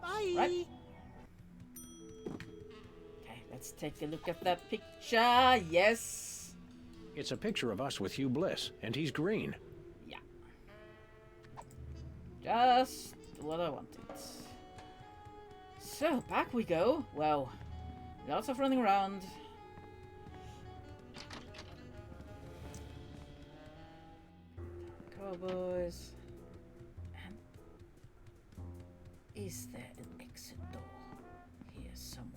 Bye. Right. Okay, let's take a look at that picture. Yes. It's a picture of us with Hugh Bliss, and he's green. Yeah. Just what I wanted. So, back we go. Well, lots of running around. Cowboys. And is there an exit door? Here somewhere.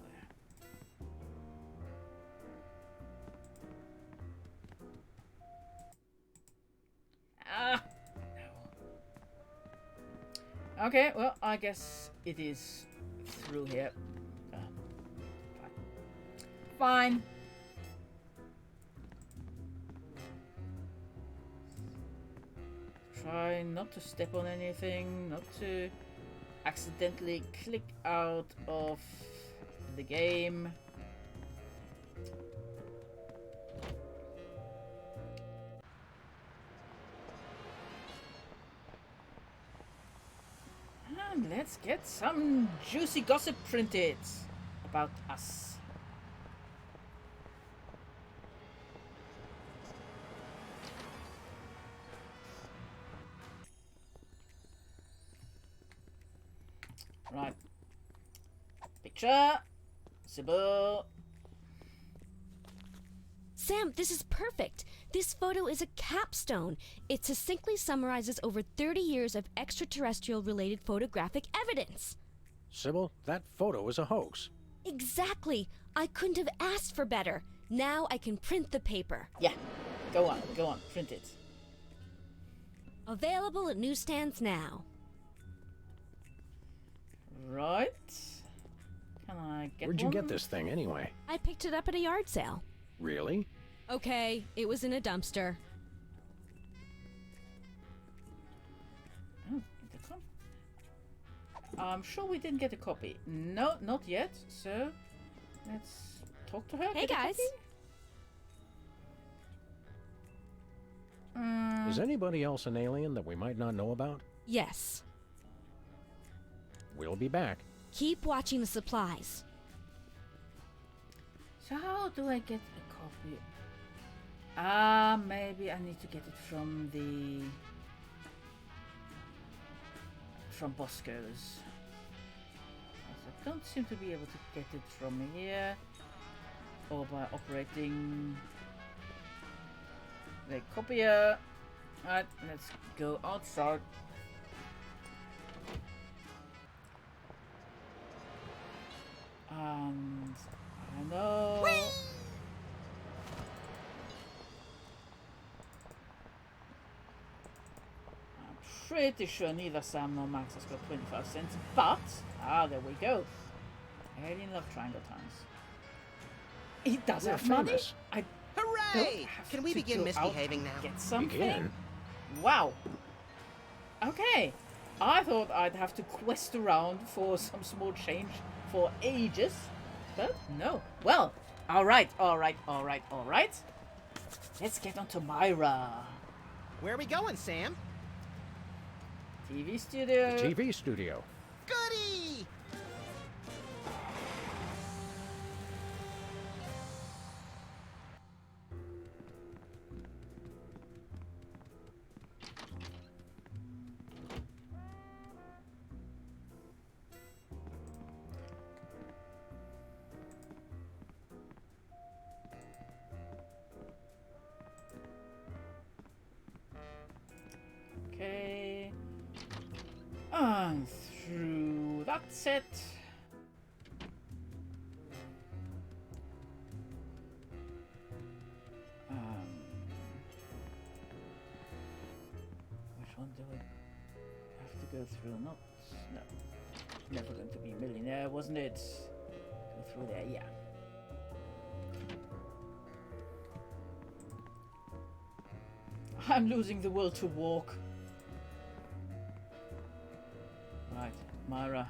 Ah, no. Okay, well, I guess it is through here. Fine. Try not to step on anything, not to accidentally click out of the game. And let's get some juicy gossip printed about us. Right. Picture. Sybil. Sam, this is perfect. This photo is a capstone. It succinctly summarizes over 30 years of extraterrestrial-related photographic evidence. Sybil, that photo is a hoax. Exactly. I couldn't have asked for better. Now I can print the paper. Yeah. Go on, print it. Available at newsstands now. Right. Can I get Where'd you one? get this thing anyway? I picked it up at a yard sale. Really? Okay, it was in a dumpster. Oh, I'm sure we didn't get a copy. No, not yet. So, let's talk to her. Hey, guys. Is anybody else an alien that we might not know about? Yes. We'll be back. Keep watching the supplies. So how do I get a copy? Maybe I need to get it from Bosco's. I don't seem to be able to get it from here, or by operating the copier. Right, let's go outside. And I know. Whee! I'm pretty sure neither Sam nor Max has got 25 cents, but there we go. Alien Love Triangle Times. He does have money. I Hooray! Can we begin misbehaving now? Get something. Begin? Wow. Okay. I thought I'd have to quest around for some small change for ages, but no. Well, all right. Let's get on to Myra. Where are we going, Sam? TV studio. The TV studio. Goody! Okay. And through that set. Which one do I have to go through? No. Never going to be a millionaire, wasn't it? Go through there, yeah. I'm losing the will to walk. Right, Myra.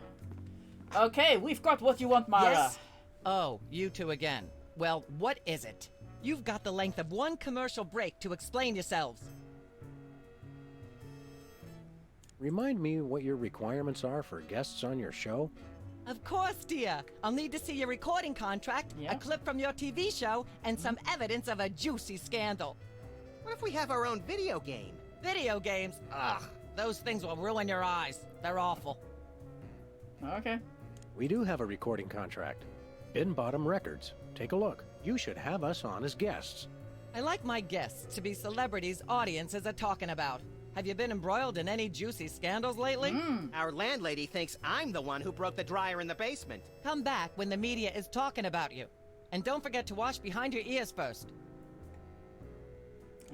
Okay, we've got what you want, Myra. Yes? Oh, you two again. Well, what is it? You've got the length of one commercial break to explain yourselves. Remind me what your requirements are for guests on your show? Of course, dear. I'll need to see your recording contract, a clip from your TV show, and some evidence of a juicy scandal. What if we have our own video game? Video games? Ugh, those things will ruin your eyes. They're awful. Okay. We do have a recording contract. Bin Bottom Records. Take a look. You should have us on as guests. I like my guests to be celebrities audiences are talking about. Have you been embroiled in any juicy scandals lately? Our landlady thinks I'm the one who broke the dryer in the basement. Come back when the media is talking about you. And don't forget to wash behind your ears first.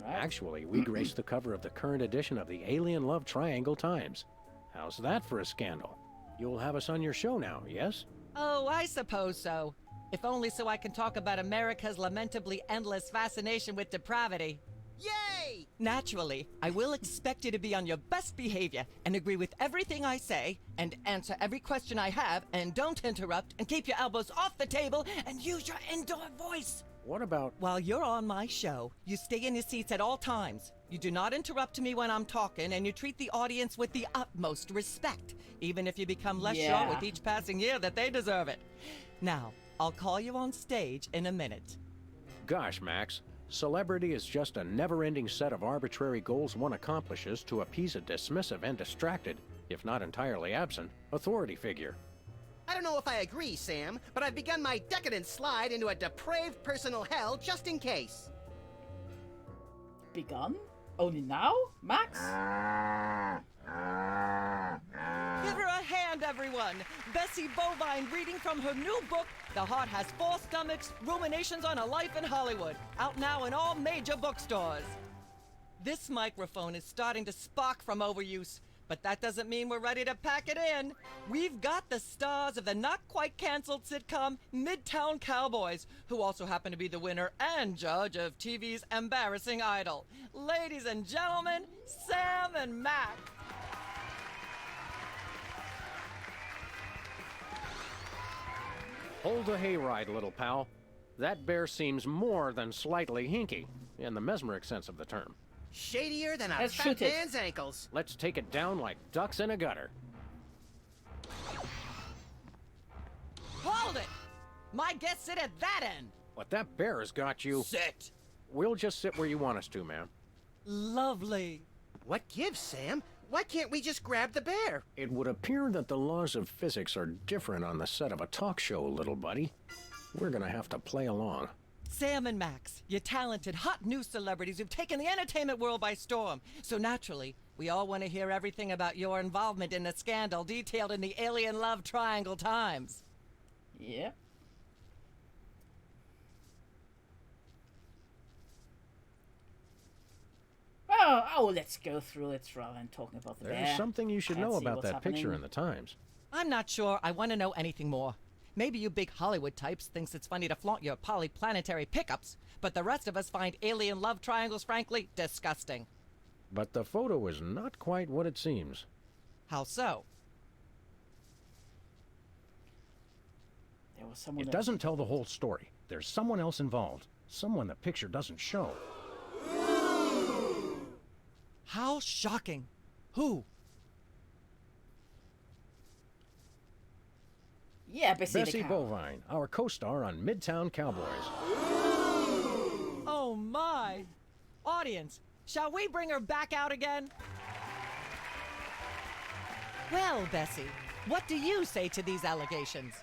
Actually, we graced the cover of the current edition of the Alien Love Triangle Times. How's that for a scandal? You'll have us on your show now, yes? Oh, I suppose so. If only so I can talk about America's lamentably endless fascination with depravity. Yay! Naturally, I will expect you to be on your best behavior and agree with everything I say and answer every question I have and don't interrupt and keep your elbows off the table and use your indoor voice. What about... While you're on my show, you stay in your seats at all times. You do not interrupt me when I'm talking, and you treat the audience with the utmost respect, even if you become less sure with each passing year that they deserve it. Now, I'll call you on stage in a minute. Gosh, Max. Celebrity is just a never-ending set of arbitrary goals one accomplishes to appease a dismissive and distracted, if not entirely absent, authority figure. I don't know if I agree, Sam, but I've begun my decadent slide into a depraved personal hell just in case. Begun? Only now, Max? Give her a hand, everyone! Bessie Bovine reading from her new book, The Heart Has Four Stomachs, Ruminations on a Life in Hollywood, out now in all major bookstores. This microphone is starting to spark from overuse, but that doesn't mean we're ready to pack it in. We've got the stars of the not-quite-canceled sitcom Midtown Cowboys, who also happen to be the winner and judge of TV's Embarrassing Idol. Ladies and gentlemen, Sam and Mac. Hold the hayride, little pal. That bear seems more than slightly hinky, in the mesmeric sense of the term. Shadier than a Let's fat shoot it. man's ankles. Let's take it down like ducks in a gutter. Hold it! My guests sit at that end. But that bear has got you... Sit. We'll just sit where you want us to, ma'am. Lovely. What gives, Sam? Why can't we just grab the bear? It would appear that the laws of physics are different on the set of a talk show, little buddy. We're gonna have to play along. Sam and Max, you talented, hot new celebrities who've taken the entertainment world by storm. So naturally, we all want to hear everything about your involvement in the scandal detailed in the Alien Love Triangle Times. Yep. Oh, let's go through it rather than talking about the bear. There's something you should Can't know see about what's that picture happening. in the Times. I'm not sure I want to know anything more. Maybe you big Hollywood types thinks it's funny to flaunt your polyplanetary pickups, but the rest of us find alien love triangles frankly disgusting. But the photo is not quite what it seems. How so? There was someone It else. doesn't tell the whole story. There's someone else involved. Someone the picture doesn't show. How shocking. Who? Yeah, Bessie, Bessie the cow. Bovine, our co-star on Midtown Cowboys. Oh my! Audience, shall we bring her back out again? Well, Bessie, what do you say to these allegations?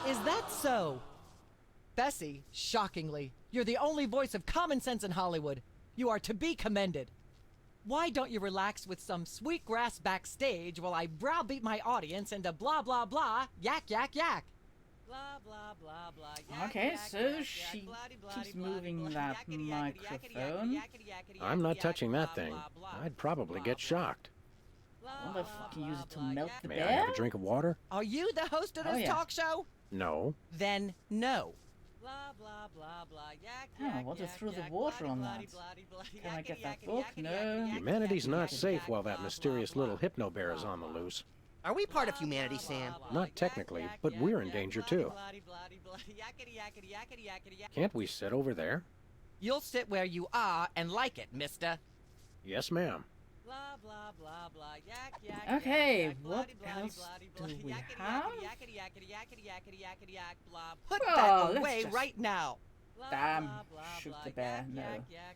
Is that so? Bessie, shockingly, you're the only voice of common sense in Hollywood. You are to be commended. Why don't you relax with some sweet grass backstage while I browbeat my audience into blah blah blah, yak yak yak? Blah blah blah blah. Yak, Okay, yak, so yak, she yak, bloody, keeps bloody, moving bloody, that yakety, yakety, yakety, microphone. yakety, yakety, yakety, I'm not yakety, touching yak, that blah, thing. blah, blah. I'd probably get shocked. I wonder if we can use it to melt the May I bear? have a drink of water? Are you the host of Oh, this yeah. talk show? No. Then no. Blah blah blah blah. Yak, Oh, I wonder through the water on that. Can I get that book? No. Humanity's not safe while that mysterious little hypno bear is on the loose. Are we part of humanity, Sam? Not technically, but we're in danger too. Can't we sit over there? You'll sit where you are and like it, mister. Yes, ma'am. Blah blah blah blah. Yak yak. Okay, yak, what bloody, else bloody, do bloody, we yakety, have? yakety, yakety, yakety, yakety, yakety, yak, blah. Put Oh, that let's away just- right now. Damn, shoot the bear, no.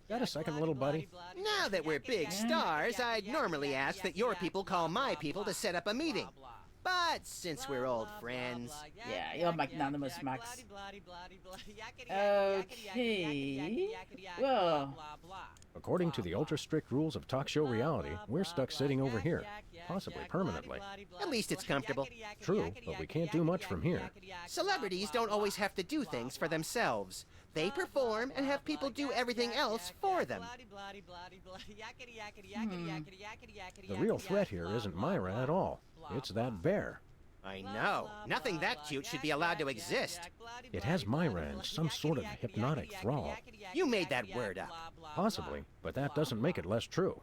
Got a second, little buddy? Now that we're big stars, I'd normally ask that your people call my people to set up a meeting. But since we're old friends... Yeah, you're magnanimous, Max. Okay. Well... According to the ultra-strict rules of talk show reality, we're stuck sitting over here, possibly permanently. At least it's comfortable. True, but we can't do much from here. Celebrities don't always have to do things for themselves. They perform and have people do everything else for them. The real threat here isn't Myra at all. It's that bear. I know. Nothing that cute should be allowed to exist. It has Myra in some sort of hypnotic thrall. You made that word up. Possibly, but that doesn't make it less true.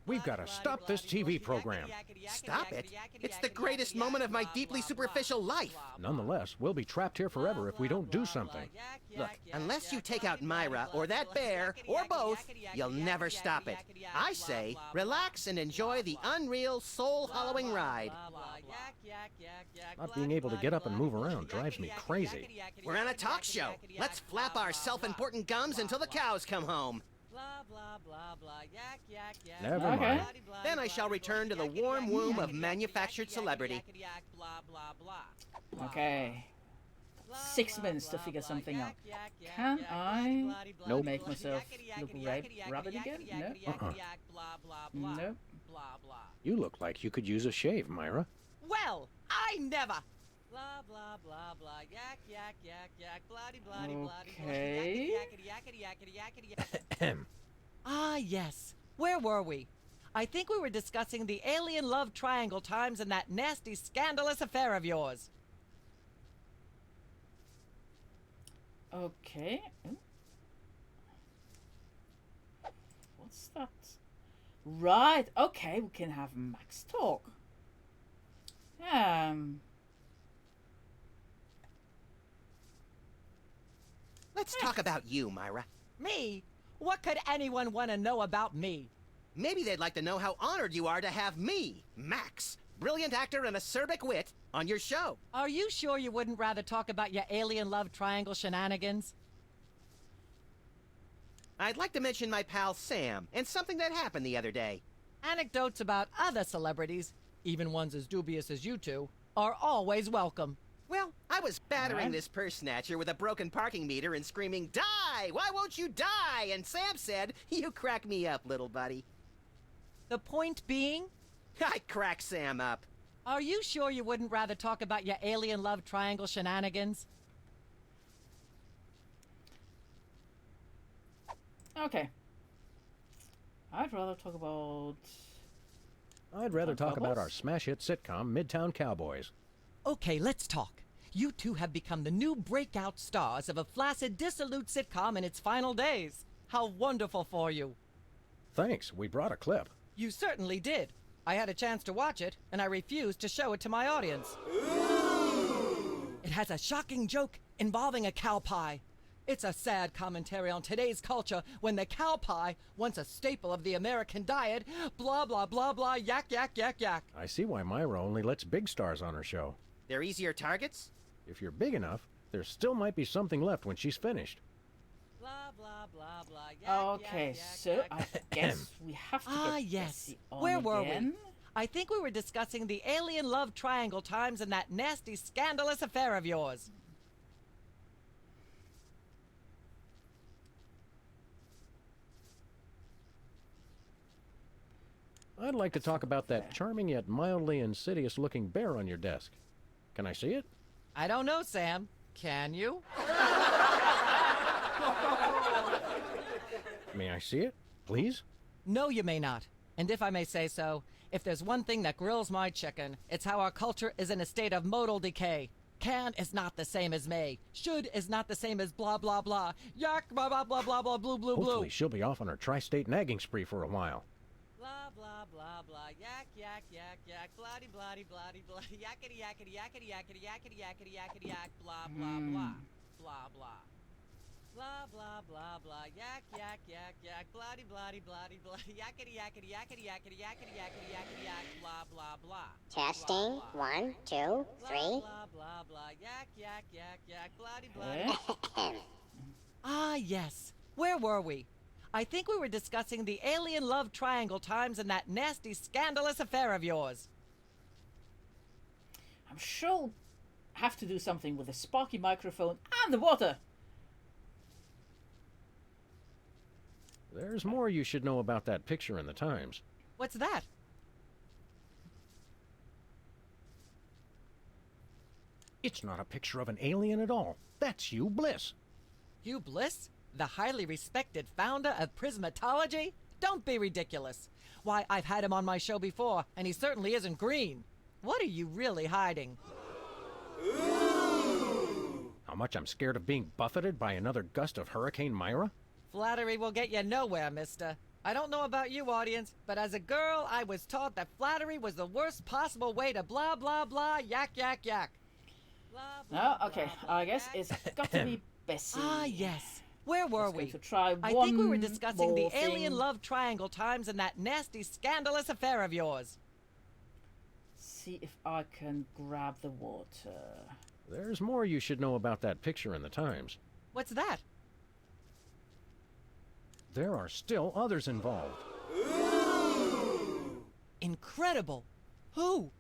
We've got to stop this TV program. Stop it? It's the greatest moment of my deeply superficial life. Nonetheless, we'll be trapped here forever if we don't do something. Look, unless you take out Myra or that bear, or both, you'll never stop it. I say, relax and enjoy the unreal, soul-hollowing ride. Not being able to get up and move around drives me crazy. We're on a talk show. Let's flap our self-important gums until the cows come home. Never mind. Then I shall return to the warm womb of manufactured celebrity. Okay. 6 minutes to figure something out. Can I make myself look rabbit again? No. Nope. You look like you could use a shave, Myra. Well, I never. Okay. Ah, yes. Where were we? I think we were discussing the alien love triangle times and that nasty, scandalous affair of yours. Okay. What's that? Right. Okay, we can have Max talk. Let's talk about you, Myra. Me? What could anyone want to know about me? Maybe they'd like to know how honored you are to have me, Max, brilliant actor and acerbic wit, on your show. Are you sure you wouldn't rather talk about your alien love triangle shenanigans? I'd like to mention my pal Sam and something that happened the other day. Anecdotes about other celebrities, even ones as dubious as you two, are always welcome. Well, I was battering this purse snatcher with a broken parking meter and screaming, "Die! Why won't you die?" And Sam said, "You crack me up, little buddy." The point being? I crack Sam up. Are you sure you wouldn't rather talk about your alien love triangle shenanigans? Okay. I'd rather talk about... I'd rather talk about our smash hit sitcom, Midtown Cowboys. Okay, let's talk. You two have become the new breakout stars of a flaccid, dissolute sitcom in its final days. How wonderful for you. Thanks, we brought a clip. You certainly did. I had a chance to watch it, and I refused to show it to my audience. It has a shocking joke involving a cow pie. It's a sad commentary on today's culture when the cow pie, once a staple of the American diet, blah, blah, blah, blah, yak, yak, yak, yak. I see why Myra only lets big stars on her show. They're easier targets? If you're big enough, there still might be something left when she's finished. Blah, blah, blah, blah, yak, Okay, yak, so yak, I guess we have to Ah, get yes. Bessie on Where were again. we? I think we were discussing the alien love triangle times and that nasty, scandalous affair of yours. I'd like to talk about that charming yet mildly insidious looking bear on your desk. Can I see it? I don't know, Sam. Can you? May I see it, please? No, you may not. And if I may say so, if there's one thing that grills my chicken, it's how our culture is in a state of modal decay. Can is not the same as may. Should is not the same as blah, blah, blah. Yak, blah, blah, blah, blah, blah, blue, blue, blue. Hopefully she'll be off on her tri-state nagging spree for a while. Blah, blah, blah, blah, yak, yak, yak, yak, bloody, bloody, bloody, bloody, yakety, yakety, yakety, yakety, yakety, yakety, yakety, yak, blah, blah, blah, blah, blah. Blah, blah, blah, blah, yak, yak, yak, yak, bloody, bloody, bloody, bloody, yakety, yakety, yakety, yakety, yakety, yakety, yakety, yak, blah, blah, blah. Testing. 1, 2, 3. Blah, blah, blah, yak, yak, yak, yak, bloody, bloody. Ah, yes. Where were we? I think we were discussing the alien love triangle times and that nasty, scandalous affair of yours. I'm sure I'll have to do something with the sparky microphone and the water. There's more you should know about that picture in the Times. What's that? It's not a picture of an alien at all. That's Hugh Bliss. Hugh Bliss? The highly respected founder of Prismatology? Don't be ridiculous. Why, I've had him on my show before, and he certainly isn't green. What are you really hiding? How much I'm scared of being buffeted by another gust of Hurricane Myra? Flattery will get you nowhere, mister. I don't know about you, audience, but as a girl, I was taught that flattery was the worst possible way to blah, blah, blah, yak, yak, yak. No, okay, I guess it's got to be Bessie. Ah, yes. Where were we? To try I one think we were discussing the more alien thing. love triangle times and that nasty, scandalous affair of yours. See if I can grab the water. There's more you should know about that picture in the Times. What's that? There are still others involved. Incredible. Who?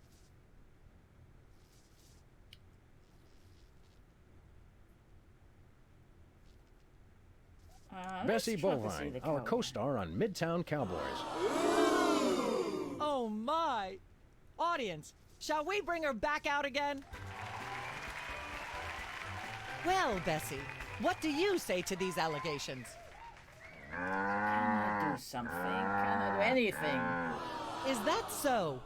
Bessie let's try to see Bovine, the our cowboy. co-star on Midtown Cowboys. Oh my! Audience, shall we bring her back out again? Well, Bessie, what do you say to these allegations? Can I do something? Can I do anything? Is that so?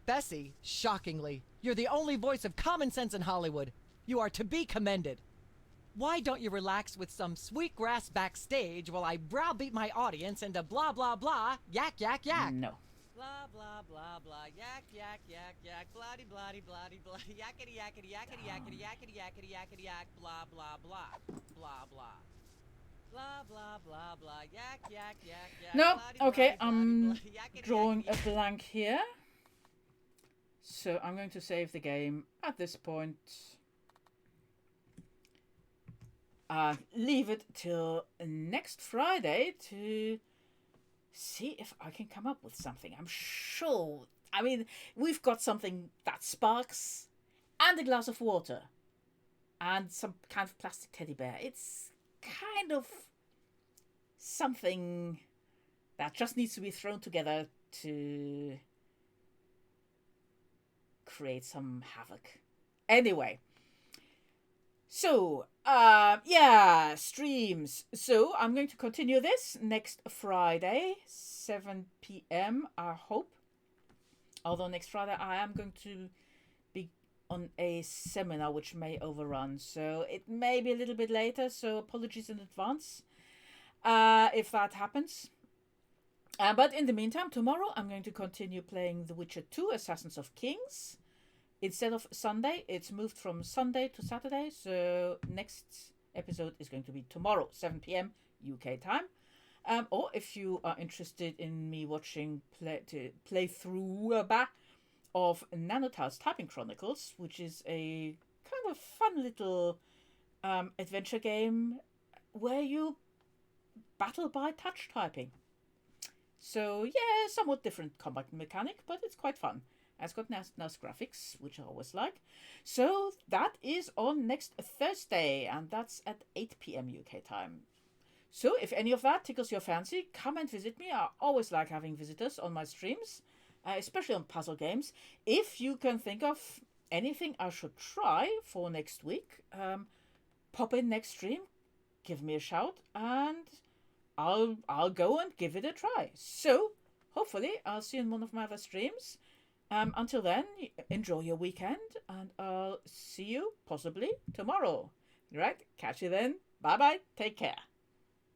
Bessie, shockingly, you're the only voice of common sense in Hollywood. You are to be commended. Why don't you relax with some sweet grass backstage while I browbeat my audience into blah blah blah, yak yak yak? No. Blah blah blah blah, yak yak yak yak, bloody bloody bloody bloody, yakety yakety yakety yakety yakety yakety yakety yak, blah blah blah, blah blah. Blah blah blah blah, yak yak yak yak. No, bloody, okay, bloody, I'm bloody, yakety, drawing yakety, a blank here. So I'm going to save the game at this point. Leave it till next Friday to see if I can come up with something. I'm sure. I mean, we've got something that sparks, and a glass of water, and some kind of plastic teddy bear. It's kind of something that just needs to be thrown together to create some havoc. Anyway. So, yeah, streams. So, I'm going to continue this next Friday, 7 p.m., I hope. Although next Friday I am going to be on a seminar which may overrun. So, it may be a little bit later, so apologies in advance if that happens. But in the meantime, tomorrow I'm going to continue playing The Witcher 2, Assassins of Kings. Instead of Sunday, it's moved from Sunday to Saturday, so next episode is going to be tomorrow, 7 p.m. UK time. Or if you are interested in me watching playthrough of Nanotiles Typing Chronicles, which is a kind of fun little adventure game where you battle by touch typing. So yeah, somewhat different combat mechanic, but it's quite fun. It's got nice graphics, which I always like. So that is on next Thursday, and that's at 8 p.m. UK time. So if any of that tickles your fancy, come and visit me. I always like having visitors on my streams, especially on puzzle games. If you can think of anything I should try for next week, pop in next stream, give me a shout, and I'll go and give it a try. So hopefully I'll see you in one of my other streams. Until then, enjoy your weekend, and I'll see you possibly tomorrow. Right? Catch you then. Bye-bye. Take care.